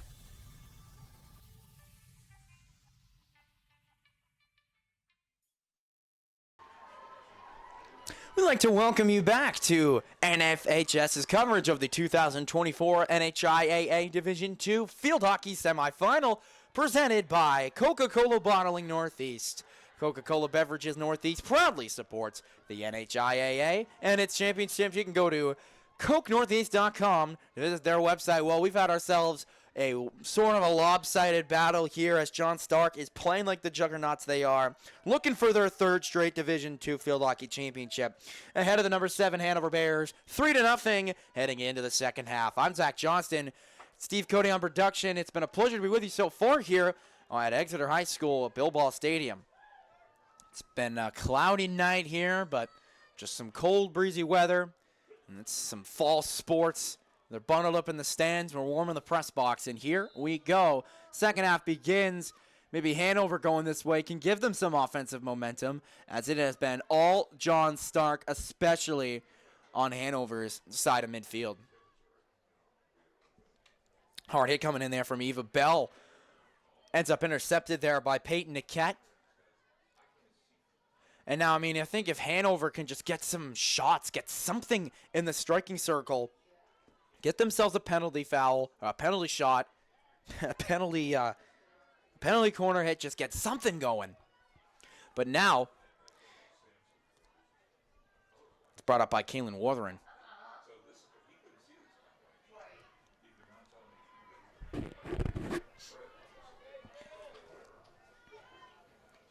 We'd like to welcome you back to NFHS's coverage of the 2024 NHIAA Division II Field Hockey Semifinal, presented by Coca-Cola Bottling Northeast. Coca-Cola Beverages Northeast proudly supports the NHIAA and its championships. You can go to CokeNortheast.com to visit their website. Well, we've had ourselves a sort of a lopsided battle here as John Stark is playing like the juggernauts they are, looking for their 3rd straight Division II Field Hockey Championship. Ahead of the number 7 Hanover Bears, 3-0 heading into the second half. I'm Zach Johnston, Steve Cody on production. It's been a pleasure to be with you so far here at Exeter High School at Bill Ball Stadium. It's been a cloudy night here, but just some cold, breezy weather, and it's some fall sports. They're bundled up in the stands. We're warm in the press box, and here we go. Second half begins. Maybe Hanover going this way can give them some offensive momentum, as it has been all John Stark, especially on Hanover's side of midfield. Hard hit coming in there from Eva Bell. Ends up intercepted there by Peyton Niket. And now, I mean, I think if Hanover can just get some shots, get something in the striking circle, get themselves a penalty foul, a penalty shot, a penalty corner hit, just get something going. But now, it's brought up by Kaylin Wuthering.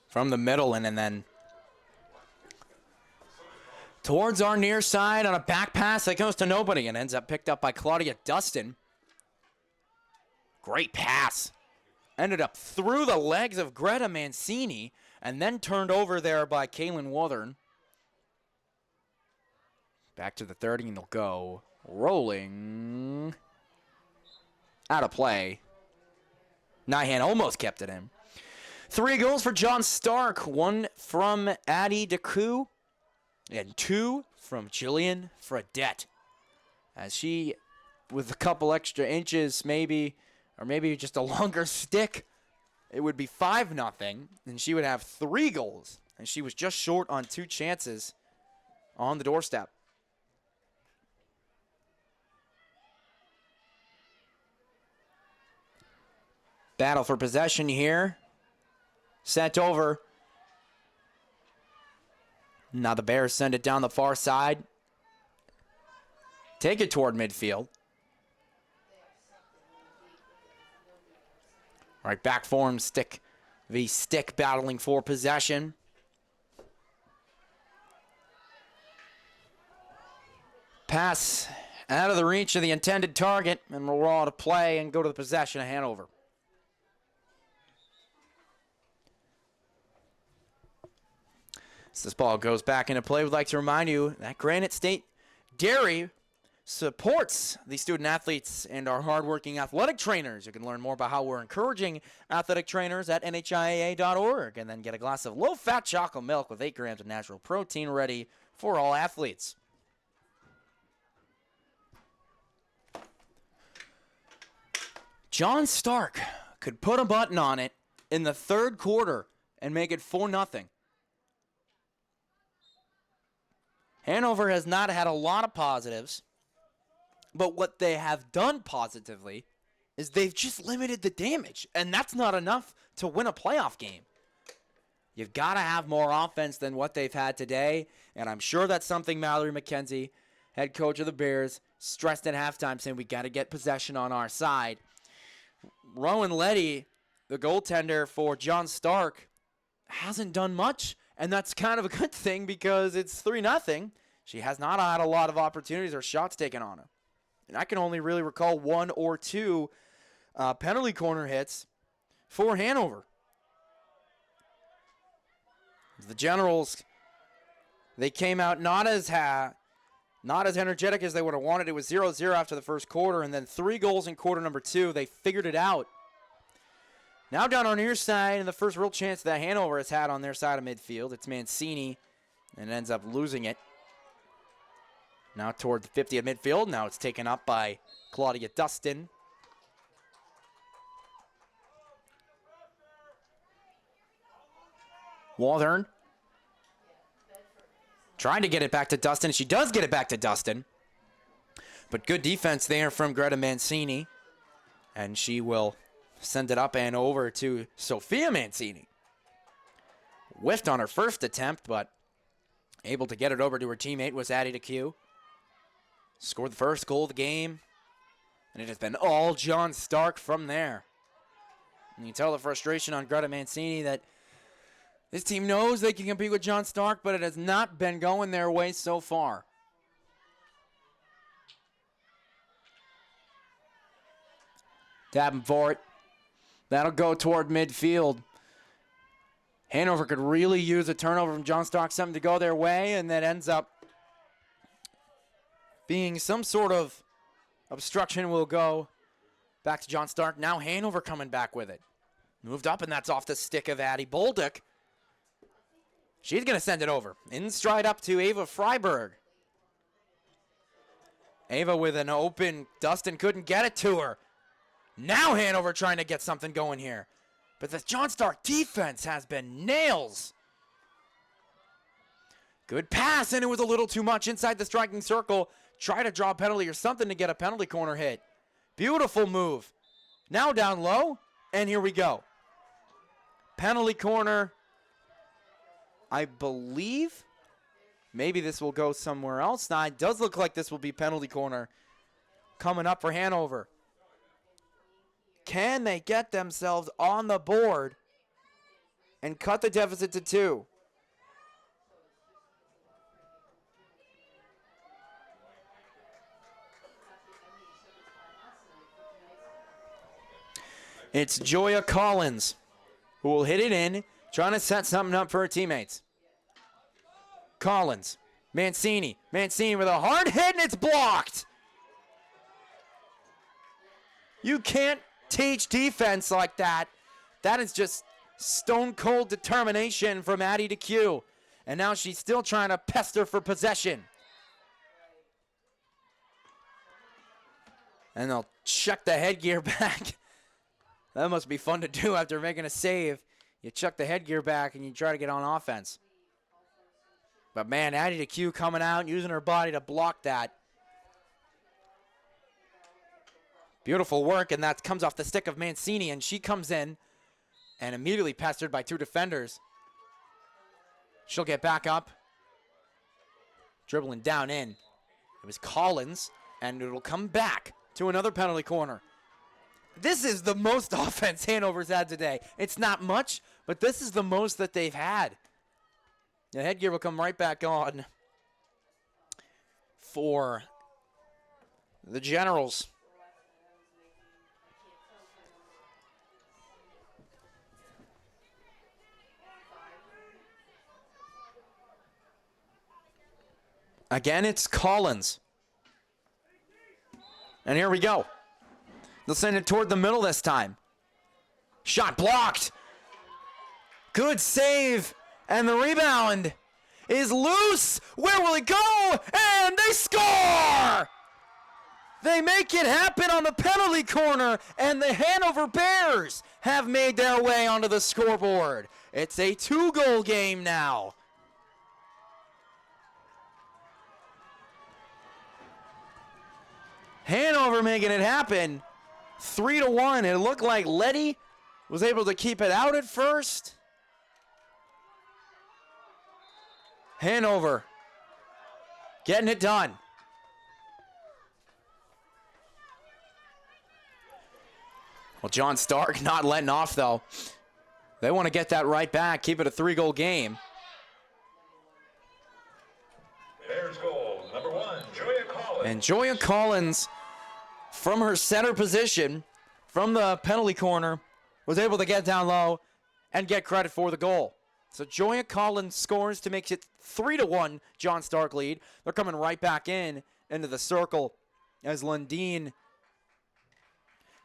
From the middle and then towards our near side on a back pass that goes to nobody and ends up picked up by Claudia Dustin. Great pass. Ended up through the legs of Greta Mancini and then turned over there by Kaylin Wuthering. Back to the 30 and they'll go rolling. Out of play. Nyhan almost kept it in. 3 goals for John Stark. 1 from Addie DeCou. And 2 from Jillian Fredette. As she, with a couple extra inches maybe, or maybe just a longer stick, it would be 5-0. And she would have 3 goals. And she was just short on 2 chances on the doorstep. Battle for possession here. Sent over. Now the Bears send it down the far side. Take it toward midfield. All right, back form, stick v stick battling for possession. Pass out of the reach of the intended target, and we'll roll out a play and go to the possession of Hanover. As this ball goes back into play, we'd like to remind you that Granite State Dairy supports the student athletes and our hardworking athletic trainers. You can learn more about how we're encouraging athletic trainers at NHIAA.org and then get a glass of low-fat chocolate milk with 8 grams of natural protein ready for all athletes. John Stark could put a button on it in the 3rd quarter and make it 4-0. Hanover has not had a lot of positives, but what they have done positively is they've just limited the damage, and that's not enough to win a playoff game. You've got to have more offense than what they've had today, and I'm sure that's something Mallory McKenzie, head coach of the Bears, stressed at halftime, saying we got to get possession on our side. Rowan Letty, the goaltender for John Stark, hasn't done much. And that's kind of a good thing because it's 3-0. She has not had a lot of opportunities or shots taken on her. And I can only really recall 1 or 2 penalty corner hits for Hanover. The Generals, they came out not as energetic as they would have wanted. It was 0-0 after the first quarter, and then 3 goals in quarter number 2. They figured it out. Now down on your side, and the first real chance that Hanover has had on their side of midfield, it's Mancini, and ends up losing it. Now toward the 50 at midfield. Now it's taken up by Claudia Dustin. Wuthering trying to get it back to Dustin. She does get it back to Dustin. But good defense there from Greta Mancini. And she will send it up and over to Sophia Mancini. Whiffed on her first attempt, but able to get it over to her teammate was Addie DeCou. Scored the first goal of the game. And it has been all John Stark from there. And you can tell the frustration on Greta Mancini that this team knows they can compete with John Stark, but it has not been going their way so far. Tapping for it. That'll go toward midfield. Hanover could really use a turnover from John Stark, something to go their way, and that ends up being some sort of obstruction. Will go back to John Stark. Now Hanover coming back with it. Moved up, and that's off the stick of Addie Bolduc. She's going to send it over. In stride up to Ava Freiberg. Ava with an open. Dustin couldn't get it to her. Now Hanover trying to get something going here. But the John Stark defense has been nails. Good pass, and it was a little too much inside the striking circle. Try to draw a penalty or something to get a penalty corner hit. Beautiful move. Now down low, and here we go. Penalty corner. I believe maybe this will go somewhere else. Now, it does look like this will be penalty corner coming up for Hanover. Can they get themselves on the board and cut the deficit to 2? It's Joya Collins who will hit it in, trying to set something up for her teammates. Collins, Mancini with a hard hit, and it's blocked. You can't teach defense like that. That is just stone cold determination from Addie DeQ. And now she's still trying to pester for possession. And they'll check the headgear back. That must be fun to do after making a save. You chuck the headgear back and you try to get on offense. But man, Addie DeQ coming out, using her body to block that. Beautiful work, and that comes off the stick of Mancini, and she comes in and immediately pestered by 2 defenders. She'll get back up. Dribbling down in. It was Collins, and it'll come back to another penalty corner. This is the most offense Hanover's had today. It's not much, but this is the most that they've had. The headgear will come right back on for the Generals. Again, it's Collins. And here we go. They'll send it toward the middle this time. Shot blocked. Good save. And the rebound is loose. Where will it go? And they score! They make it happen on the penalty corner, and the Hanover Bears have made their way onto the scoreboard. It's a 2-goal game now. Hanover making it happen. 3-1. It looked like Letty was able to keep it out at first. Hanover getting it done. Well, John Stark not letting off, though. They want to get that right back, keep it a 3-goal game. Bears goal, number 1, Joya Collins. And Joya Collins, from her center position, from the penalty corner, was able to get down low and get credit for the goal. So Joya Collins scores to make it 3-1 John Stark lead. They're coming right back into the circle as Lundeen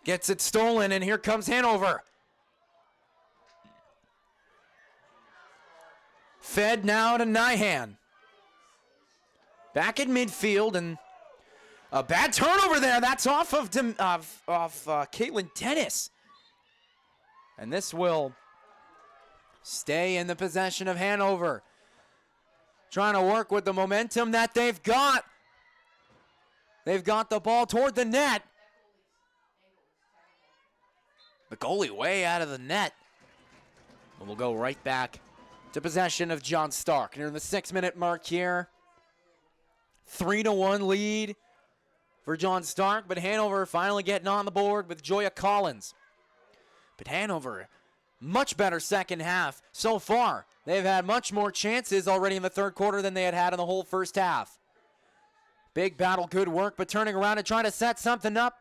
gets it stolen, and here comes Hanover. Fed now to Nyhan. Back in midfield, and a bad turnover there. That's off of Caitlin Dennis. And this will stay in the possession of Hanover. Trying to work with the momentum that they've got. They've got the ball toward the net. The goalie way out of the net. And we'll go right back to possession of John Stark. Near the 6-minute mark here. 3-1 lead for John Stark, but Hanover finally getting on the board with Joya Collins. But Hanover, much better second half so far. They've had much more chances already in the third quarter than they had in the whole first half. Big battle, good work, but turning around and trying to set something up.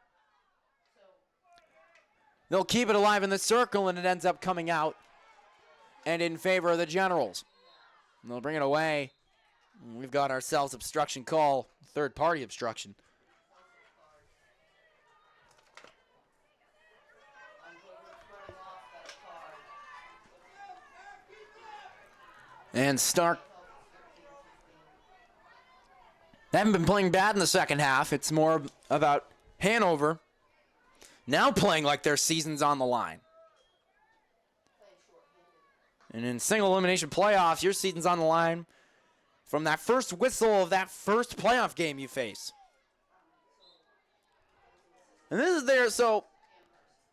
They'll keep it alive in the circle, and it ends up coming out and in favor of the Generals. And they'll bring it away. We've got ourselves obstruction call, third-party obstruction. And Stark, they haven't been playing bad in the second half. It's more about Hanover now playing like their season's on the line. And in single elimination playoffs, your season's on the line from that first whistle of that first playoff game you face. And this is there, so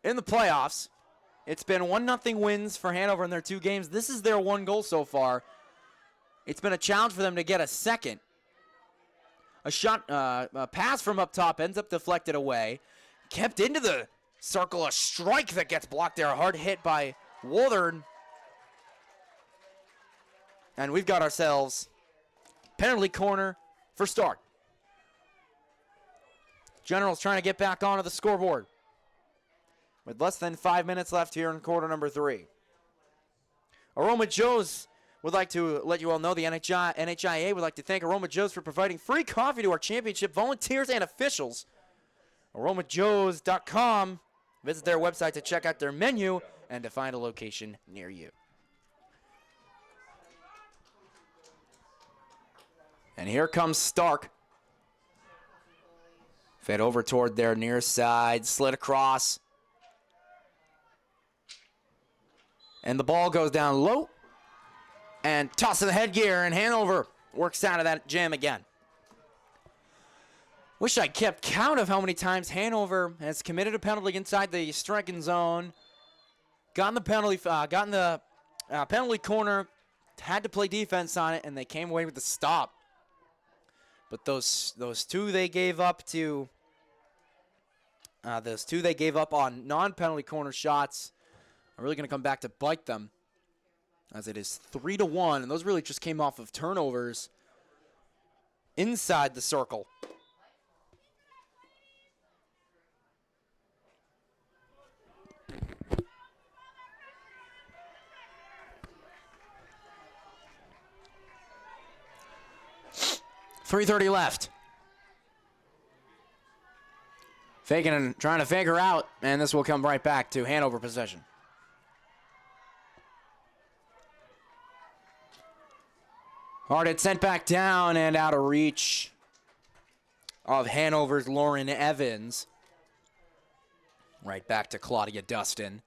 in the playoffs, it's been 1-0 wins for Hanover in their 2 games. This is their 1 goal so far. It's been a challenge for them to get a second. A pass from up top ends up deflected away. Kept into the circle, a strike that gets blocked there. A hard hit by Woolard. And we've got ourselves penalty corner for Stark. Generals trying to get back onto the scoreboard with less than 5 minutes left here in quarter number 3. Aroma Joe's would like to let you all know the NHIAA would like to thank Aroma Joe's for providing free coffee to our championship volunteers and officials. AromaJoes.com. Visit their website to check out their menu and to find a location near you. And here comes Stark. Fed over toward their near side, slid across. And the ball goes down low. And toss of the headgear, and Hanover works out of that jam again. Wish I kept count of how many times Hanover has committed a penalty inside the striking zone. Gotten the penalty corner, had to play defense on it, and they came away with the stop. But those 2 they gave up to on non-penalty corner shots are really going to come back to bite them, as it is 3-1, and those really just came off of turnovers inside the circle. .330 left. Faking and trying to fake her out, and this will come right back to Hanover possession. Hard hit sent back down and out of reach of Hanover's Lauren Evans. Right back to Claudia Dustin.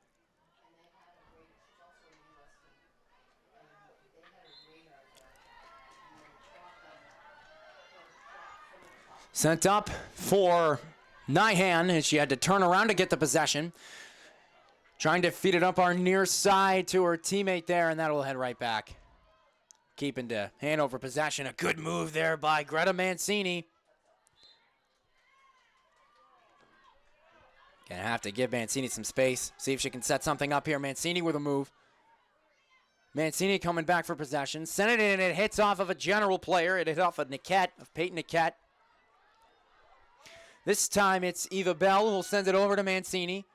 Sent up for Nyhan, and she had to turn around to get the possession. Trying to feed it up our near side to her teammate there, and that will head right back. Keeping to Hanover possession. A good move there by Greta Mancini. Gonna have to give Mancini some space. See if she can set something up here. Mancini with a move. Mancini coming back for possession. Sent it in, and it hits off of a general player. It hit off of Peyton Niquette. This time it's Eva Bell who sends it over to Mancini.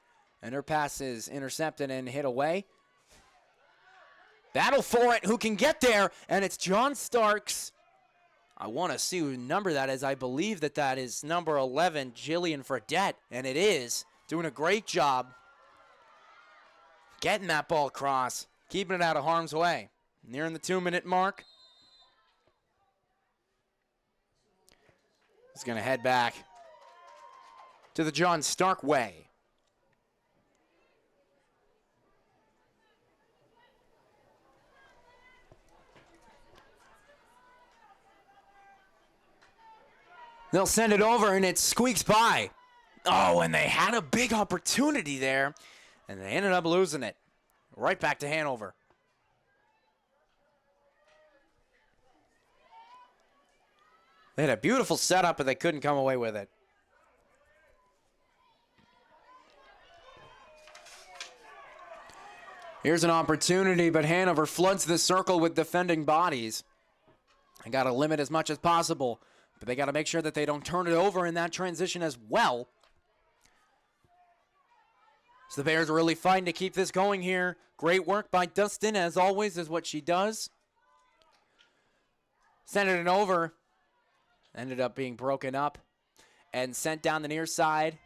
And her pass is intercepted and hit away. Battle for it. Who can get there? And it's John Starks. I want to see who number that is. I believe that is number 11, Jillian Fredette. And it is. Doing a great job getting that ball across. Keeping it out of harm's way. Nearing the 2-minute mark. He's going to head back to the John Stark way. They'll send it over, and it squeaks by. Oh, and they had a big opportunity there, and they ended up losing it. Right back to Hanover. They had a beautiful setup, but they couldn't come away with it. Here's an opportunity, but Hanover floods the circle with defending bodies. They got to limit as much as possible, but they got to make sure that they don't turn it over in that transition as well. So the Bears are really fighting to keep this going here. Great work by Dustin, as always, is what she does. Sending it over. Ended up being broken up and sent down the near side.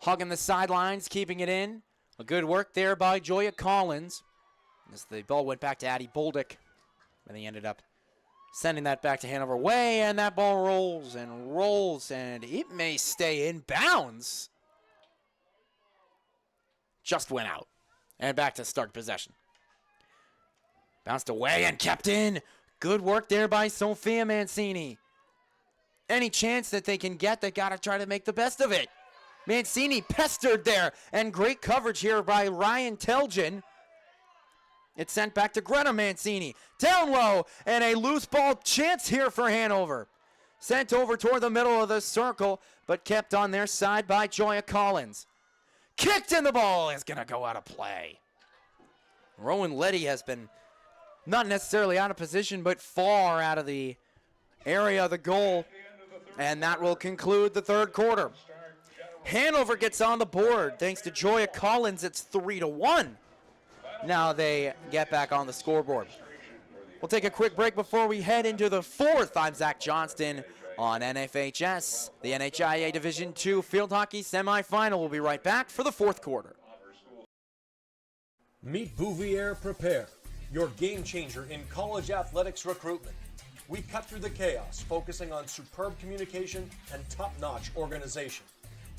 Hugging the sidelines, keeping it in. A good work there by Joya Collins. As the ball went back to Addie Boldick. And they ended up sending that back to Hanover way. And that ball rolls, and it may stay in bounds. Just went out. And back to start possession. Bounced away and kept in. Good work there by Sophia Mancini. Any chance that they can get, they got to try to make the best of it. Mancini pestered there, and great coverage here by Ryan Telgen. It's sent back to Greta Mancini. Down low, and a loose ball chance here for Hanover. Sent over toward the middle of the circle, but kept on their side by Joya Collins. Kicked, and the ball is going to go out of play. Rowan Letty has been not necessarily out of position, but far out of the area of the goal. And that will conclude the third quarter. Hanover gets on the board thanks to Joya Collins. It's 3-1. Now they get back on the scoreboard. We'll take a quick break before we head into the fourth. I'm Zach Johnston on NFHS, the NHIAA Division II Field Hockey Semifinal. We'll be right back for the fourth quarter. Meet Bouvier Prepare, your game changer in college athletics recruitment. We cut through the chaos, focusing on superb communication and top-notch organization.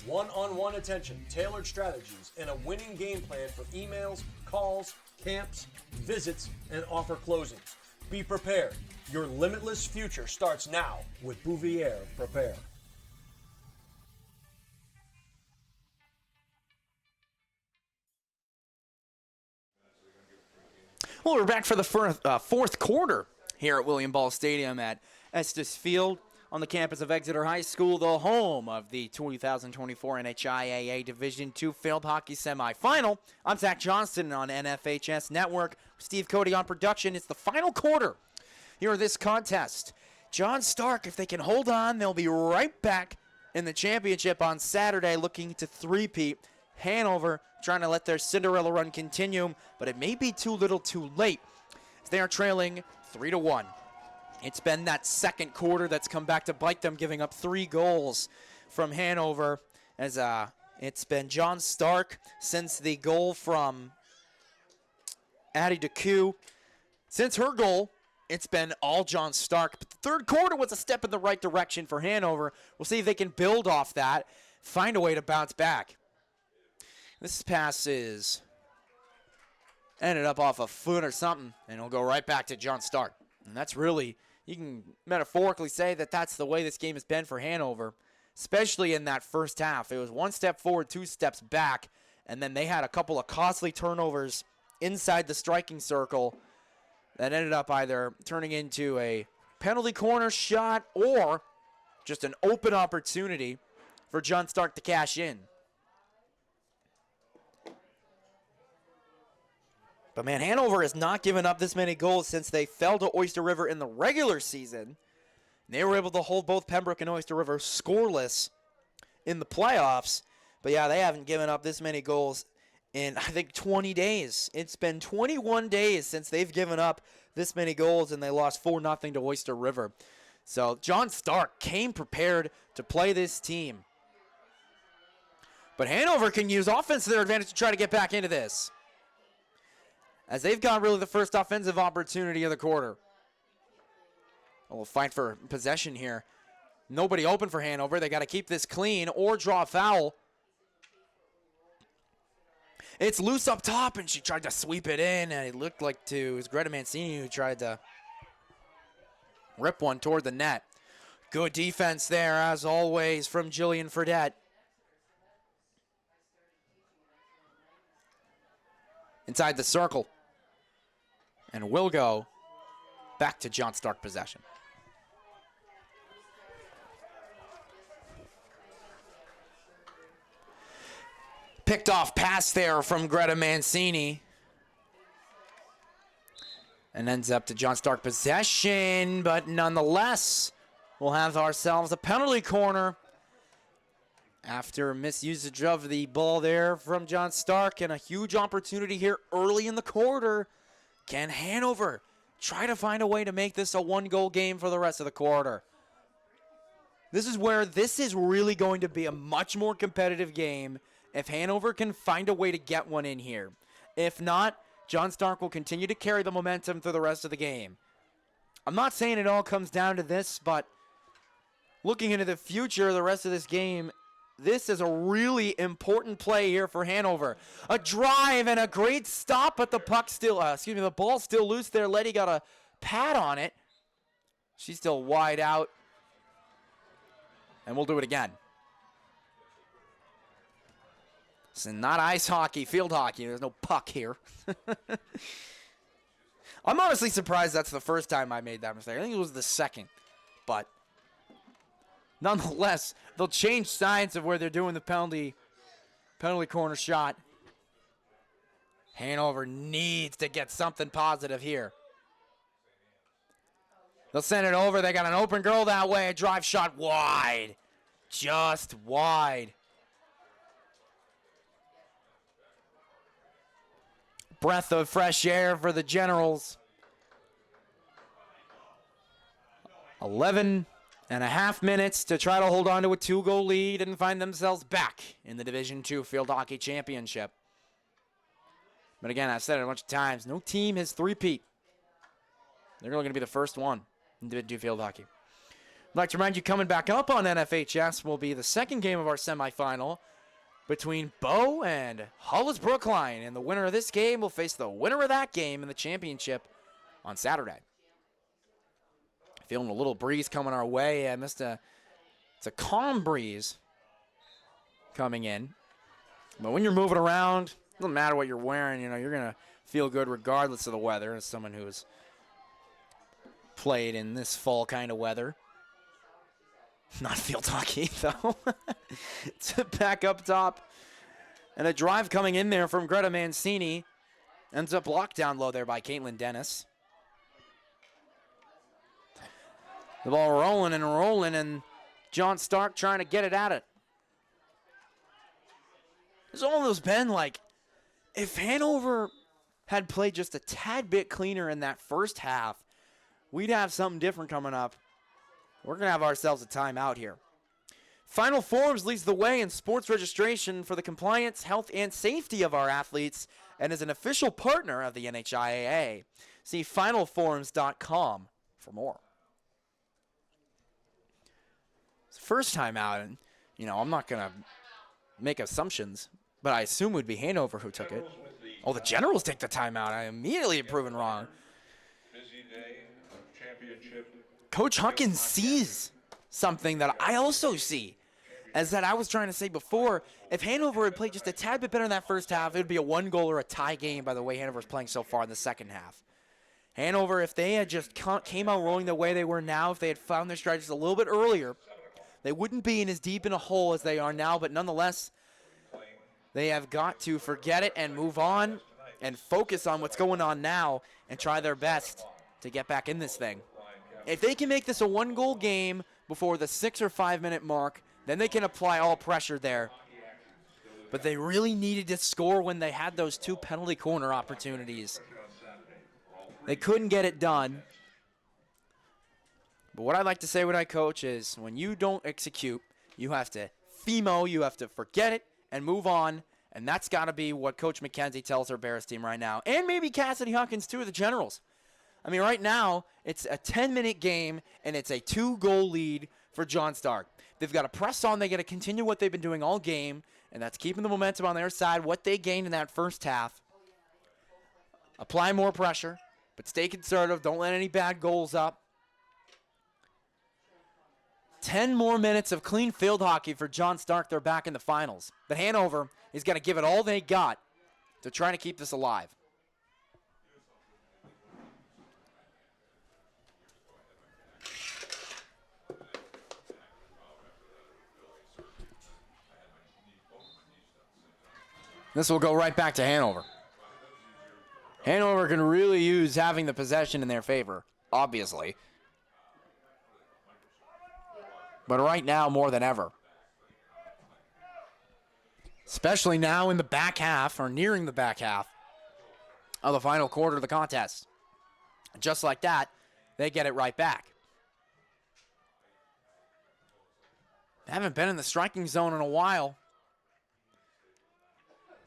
One-on-one attention, tailored strategies, and a winning game plan for emails, calls, camps, visits, and offer closings. Be prepared. Your limitless future starts now with Bouvier Prepare. Well, we're back for the fourth quarter here at William Ball Stadium at Estes Field on the campus of Exeter High School, the home of the 2024 NHIAA Division II Field Hockey Semifinal. I'm Zach Johnston on NFHS Network. Steve Cody on production. It's the final quarter here of this contest. John Stark, if they can hold on, they'll be right back in the championship on Saturday, looking to three-peat. Hanover trying to let their Cinderella run continue, but it may be too little too late. They are trailing 3-1. It's been that second quarter that's come back to bite them, giving up 3 goals from Hanover. As it's been John Stark since the goal from Addie DeCue. Since her goal, it's been all John Stark. But the third quarter was a step in the right direction for Hanover. We'll see if they can build off that, find a way to bounce back. This pass is ended up off a foot or something, and it'll go right back to John Stark. And that's really, you can metaphorically say that that's the way this game has been for Hanover, especially in that first half. It was 1 step forward, 2 steps back, and then they had a couple of costly turnovers inside the striking circle that ended up either turning into a penalty corner shot or just an open opportunity for John Stark to cash in. But man, Hanover has not given up this many goals since they fell to Oyster River in the regular season. They were able to hold both Pembroke and Oyster River scoreless in the playoffs. But yeah, they haven't given up this many goals in, I think, 20 days. It's been 21 days since they've given up this many goals, and they lost 4-0 to Oyster River. So John Stark came prepared to play this team. But Hanover can use offense to their advantage to try to get back into this, as they've got really the first offensive opportunity of the quarter. We'll fight for possession here. Nobody open for Hanover. They got to keep this clean or draw a foul. It's loose up top, and she tried to sweep it in, and it looked like it was Greta Mancini who tried to rip one toward the net. Good defense there, as always, from Jillian Fredette. Inside the circle. And will go back to John Stark possession. Picked off pass there from Greta Mancini. And ends up to John Stark possession, but nonetheless, we'll have ourselves a penalty corner after misusage of the ball there from John Stark, and a huge opportunity here early in the quarter. Can Hanover try to find a way to make this a 1-goal game for the rest of the quarter? This is where this is really going to be a much more competitive game if Hanover can find a way to get one in here. If not, John Stark will continue to carry the momentum through the rest of the game. I'm not saying it all comes down to this, but looking into the future, the rest of this game, this is a really important play here for Hanover. A drive and a great stop, but the puck still, the ball still loose there. Letty got a pad on it. She's still wide out. And we'll do it again. It's not ice hockey, field hockey. There's no puck here. I'm honestly surprised that's the first time I made that mistake. I think it was the second. But nonetheless, they'll change sides of where they're doing the penalty corner shot. Hanover needs to get something positive here. They'll send it over. They got an open girl that way. A drive shot wide. Just wide. Breath of fresh air for the Generals. 11.5 minutes to try to hold on to a 2-goal lead and find themselves back in the Division II Field Hockey Championship. But again, I've said it a bunch of times, no team has three-peat. They're going to be the first one in Division II Field Hockey. I'd like to remind you, coming back up on NFHS will be the second game of our semifinal between Bow and Hollis Brookline. And the winner of this game will face the winner of that game in the championship on Saturday. Feeling a little breeze coming our way. It's a calm breeze coming in. But when you're moving around, it doesn't matter what you're wearing, you're going to feel good regardless of the weather. As someone who's played in this fall kind of weather. Not field hockey, though. It's back up top. And a drive coming in there from Greta Mancini. Ends up blocked down low there by Caitlin Dennis. The ball rolling, and John Stark trying to get it at it. It's almost been like, if Hanover had played just a tad bit cleaner in that first half, we'd have something different coming up. We're going to have ourselves a timeout here. Final Forms leads the way in sports registration for the compliance, health, and safety of our athletes and is an official partner of the NHIAA. See finalforms.com for more. It's the first time out, and, I'm not going to make assumptions, but I assume it would be Hanover who took it. Oh, the Generals take the timeout. I immediately am proven wrong. Busy day of championship. Coach Huckins sees something that I also see. As that I was trying to say before, if Hanover had played just a tad bit better in that first half, it would be a 1-goal or a tie game by the way Hanover's playing so far in the second half. Hanover, if they had just came out rolling the way they were now, if they had found their strategies a little bit earlier, they wouldn't be in as deep in a hole as they are now, but nonetheless, they have got to forget it and move on and focus on what's going on now and try their best to get back in this thing. If they can make this a 1-goal game before the 6 or 5 minute mark, then they can apply all pressure there. But they really needed to score when they had those 2 penalty corner opportunities. They couldn't get it done. But what I like to say when I coach is when you don't execute, you have to FEMO, you have to forget it and move on. And that's got to be what Coach McKenzie tells her Bears team right now. And maybe Cassidy Huckins, too, of the Generals. I mean, right now, it's a 10-minute game, and it's a 2-goal lead for John Stark. They've got to press on. They got to continue what they've been doing all game, and that's keeping the momentum on their side, what they gained in that first half. Apply more pressure, but stay conservative. Don't let any bad goals up. 10 more minutes of clean field hockey for John Stark. They're back in the finals. But Hanover is going to give it all they got to try to keep this alive. This will go right back to Hanover. Hanover can really use having the possession in their favor, obviously. But right now, more than ever. Especially now in the back half, or nearing the back half of the final quarter of the contest. Just like that, they get it right back. They haven't been in the striking zone in a while.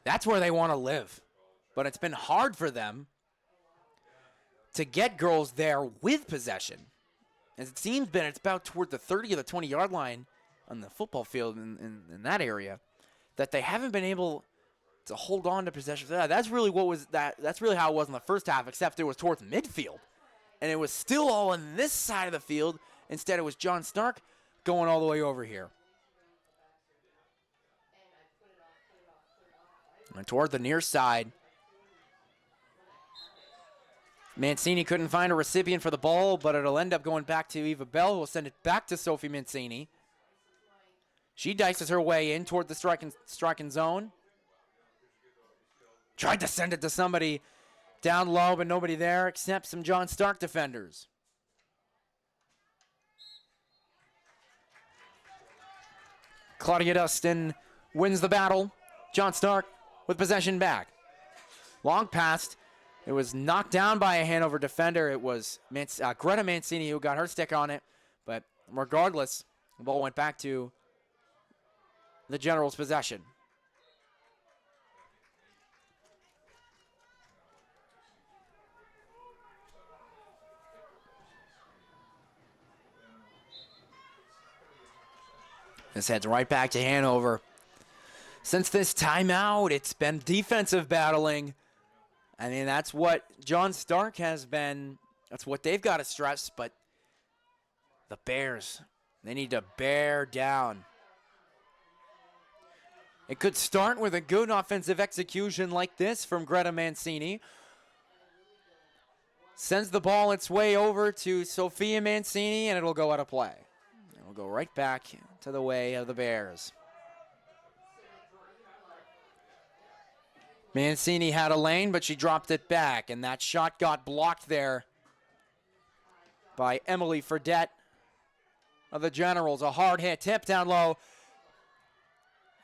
That's where they want to live. But it's been hard for them to get girls there with possession. As it seems it's about toward the 30 or the 20-yard line on the football field in that area that they haven't been able to hold on to possession. That's really how it was in the first half, except it was towards midfield. and it was still all on this side of the field. Instead, it was John Stark going all the way over here. And toward the near side, Mancini couldn't find a recipient for the ball, but it'll end up going back to Eva Bell, who will send it back to Sophie Mancini. She dices her way in toward the striking zone. Tried to send it to somebody down low, but nobody there except some John Stark defenders. Claudia Dustin wins the battle. John Stark with possession back. Long pass. It was knocked down by a Hanover defender. It was Greta Mancini who got her stick on it. But regardless, the ball went back to the Generals' possession. This heads right back to Hanover. Since this timeout, it's been defensive battling. I mean, that's what John Stark has been. That's what they've got to stress. But the Bears, they need to bear down. It could start with a good offensive execution like this from Greta Mancini. Sends the ball its way over to Sophia Mancini, and it'll go out of play. It'll go right back to the way of the Bears. Mancini had a lane, but she dropped it back, and that shot got blocked there by Emily Fredette of the Generals. A hard hit, tip down low.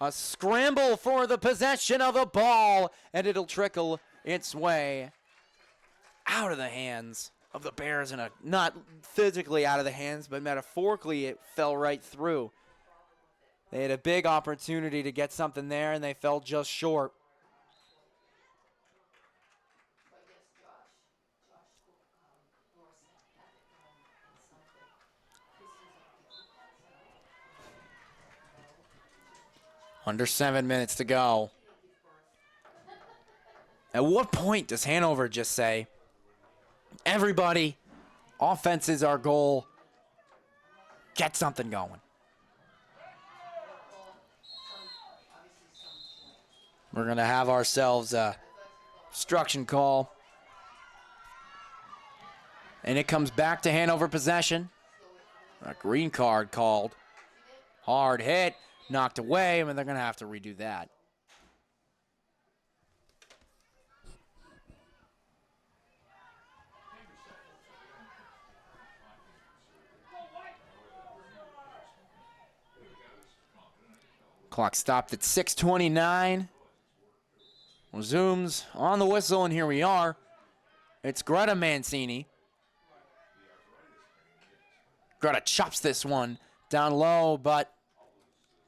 A scramble for the possession of the ball, and it'll trickle its way out of the hands of the Bears, and not physically out of the hands, but metaphorically it fell right through. They had a big opportunity to get something there, and they fell just short. Under 7 minutes to go. At what point does Hanover just say, everybody, offense is our goal, get something going? We're going to have ourselves a obstruction call. And it comes back to Hanover possession. A green card called. Hard hit. Knocked away. I mean, they're going to have to redo that. Clock stopped at 6:29. Resumes on the whistle, and here we are. It's Greta Mancini. Greta chops this one down low, but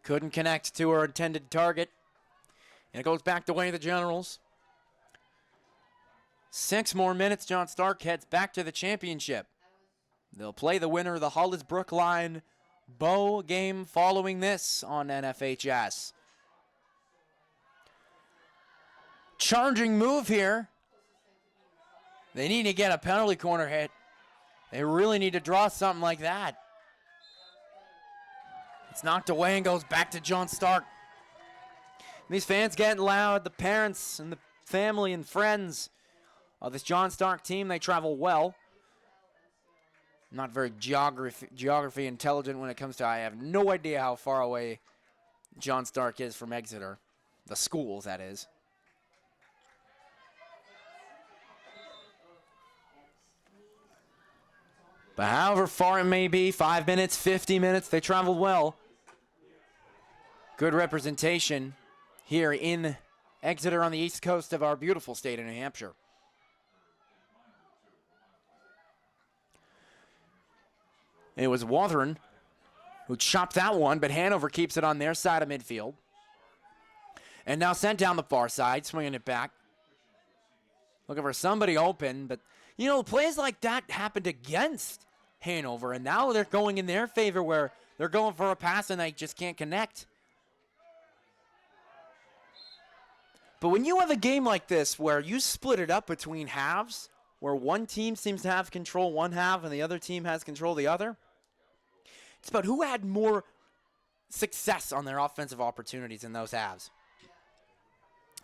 couldn't connect to her intended target. And it goes back the way of the Generals. 6 more minutes. John Stark heads back to the championship. They'll play the winner of the Hollis Brookline Bow game following this on NFHS. Charging move here. They need to get a penalty corner hit. They really need to draw something like that. It's knocked away and goes back to John Stark. These fans getting loud. The parents and the family and friends of this John Stark team, they travel well. Not very geography intelligent when it comes to, I have no idea how far away John Stark is from Exeter. The schools, that is. But however far it may be, 5 minutes, 50 minutes, they traveled well. Good representation here in Exeter on the east coast of our beautiful state of New Hampshire. It was Wathern who chopped that one, but Hanover keeps it on their side of midfield. And now sent down the far side, swinging it back. Looking for somebody open, but, you know, plays like that happened against Hanover, and now they're going in their favor where they're going for a pass and they just can't connect. But when you have a game like this where you split it up between halves, where one team seems to have control one half and the other team has control the other. It's about who had more success on their offensive opportunities in those halves.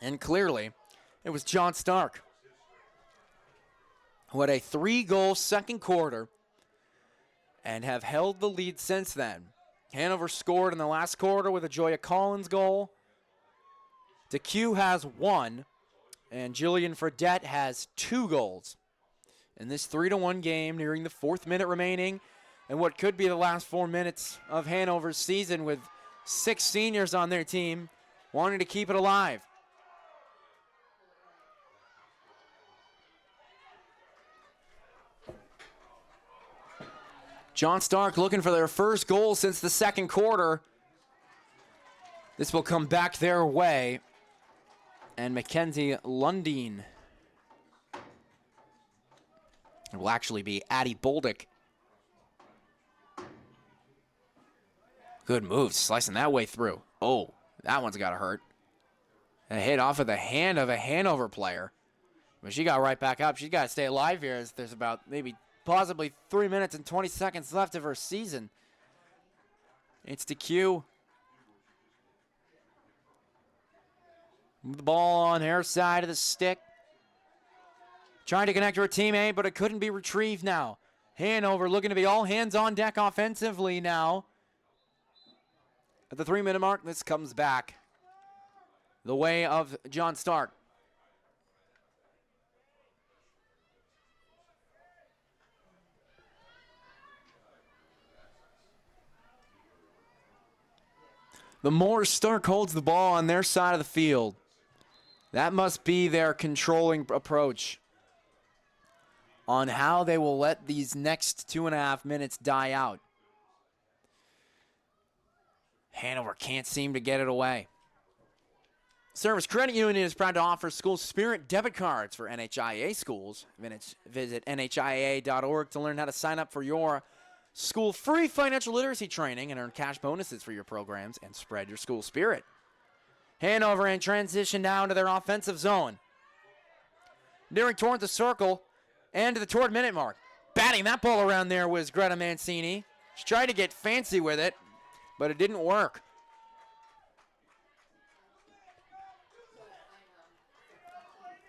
And clearly, it was John Stark, who had a 3-goal second quarter and have held the lead since then. Hanover scored in the last quarter with a Joya Collins goal. DeQ has 1, and Jillian Fredette has 2 goals. In this 3-1 game, nearing the 4th minute remaining, and what could be the last 4 minutes of Hanover's season, with 6 seniors on their team wanting to keep it alive. John Stark looking for their first goal since the second quarter. This will come back their way. And Mackenzie Lundeen. It will actually be Addie Boldick. Good move, slicing that way through. Oh, that one's got to hurt. A hit off of the hand of a Hanover player. But she got right back up. She's got to stay alive here, as there's about maybe possibly 3 minutes and 20 seconds left of her season. It's DeQ. The ball on her side of the stick. Trying to connect to her teammate, but it couldn't be retrieved now. Hanover looking to be all hands on deck offensively now. At the 3-minute mark, this comes back the way of John Stark. The more Stark holds the ball on their side of the field, that must be their controlling approach on how they will let these next 2.5 minutes die out. Hanover can't seem to get it away. Service Credit Union is proud to offer school spirit debit cards for NHIAA schools. Visit NHIAA.org to learn how to sign up for your school free financial literacy training and earn cash bonuses for your programs and spread your school spirit. Hanover in transition down to their offensive zone. Nearing toward the circle and to the toward minute mark. Batting that ball around there was Greta Mancini. She tried to get fancy with it, but it didn't work.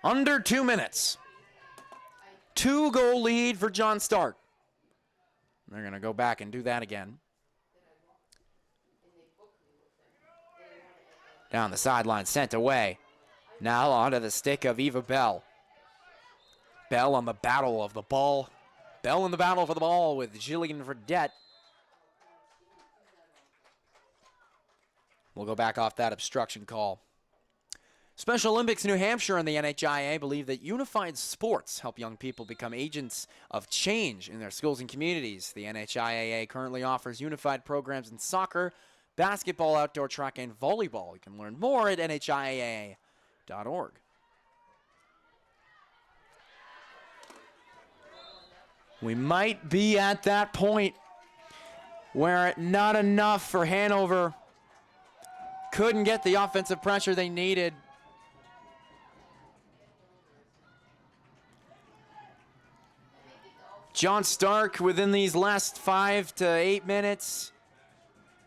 Under 2 minutes. 2-goal lead for John Stark. They're going to go back and do that again. Down the sideline, sent away. Now onto the stick of Eva Bell. Bell on the battle of the ball. Bell in the battle for the ball with Jillian Fredette. We'll go back off that obstruction call. Special Olympics New Hampshire and the NHIAA believe that unified sports help young people become agents of change in their schools and communities. The NHIAA currently offers unified programs in soccer, basketball, outdoor track, and volleyball. You can learn more at NHIAA.org. We might be at that point where not enough for Hanover. Couldn't get the offensive pressure they needed. John Stark, within these last 5 to 8 minutes,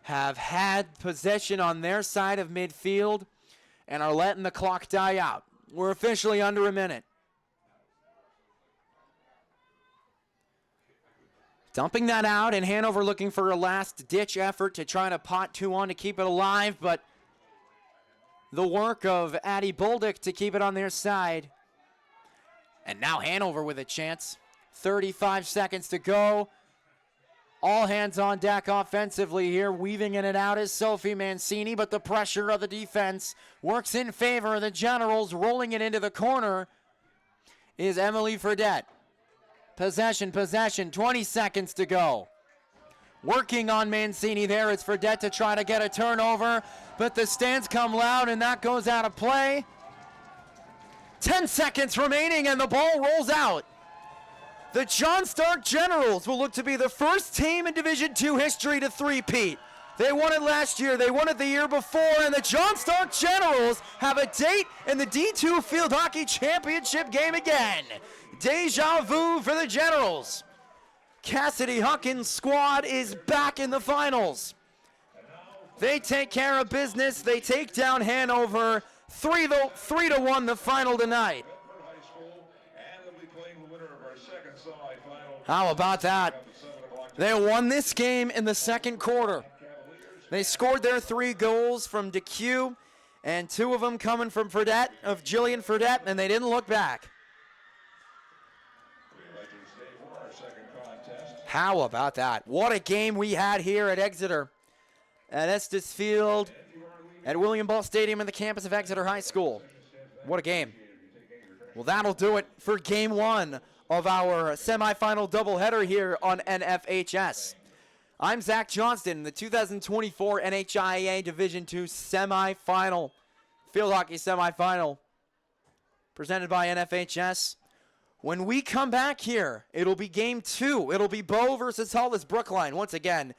have had possession on their side of midfield and are letting the clock die out. We're officially under a minute. Dumping that out, and Hanover looking for a last-ditch effort to try to pot 2 on to keep it alive, but the work of Addie Boldick to keep it on their side. And now Hanover with a chance. 35 seconds to go. All hands on deck offensively here. Weaving in and out is Sophie Mancini, but the pressure of the defense works in favor of the Generals. Rolling it into the corner is Emily Fredette. Possession, 20 seconds to go. Working on Mancini there. It's Fredette to try to get a turnover, but the stands come loud and that goes out of play. 10 seconds remaining and the ball rolls out. The John Stark Generals will look to be the first team in Division II history to three-peat. They won it last year. They won it the year before. And the John Stark Generals have a date in the D2 Field Hockey Championship game again. Deja vu for the Generals. Cassidy Huckins' squad is back in the finals. They take care of business. They take down Hanover 3-1 the final tonight. How about that? They won this game in the second quarter. They scored their 3 goals from DeQ, and 2 of them coming from Fredette, of Jillian Fredette, and they didn't look back. How about that? What a game we had here at Exeter, at Estes Field, at William Ball Stadium in the campus of Exeter High School. What a game. Well, that'll do it for game 1 of our semifinal doubleheader here on NFHS. I'm Zach Johnston in the 2024 NHIAA Division II semifinal, field hockey semifinal, presented by NFHS. When we come back here, it'll be game 2. It'll be Bow versus Hollis Brookline. Once again,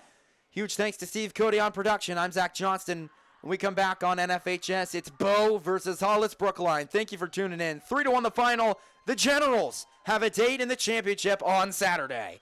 huge thanks to Steve Cody on production. I'm Zach Johnston. When we come back on NFHS, it's Bow versus Hollis Brookline. Thank you for tuning in. 3-1 the final. The Generals have a date in the championship on Saturday.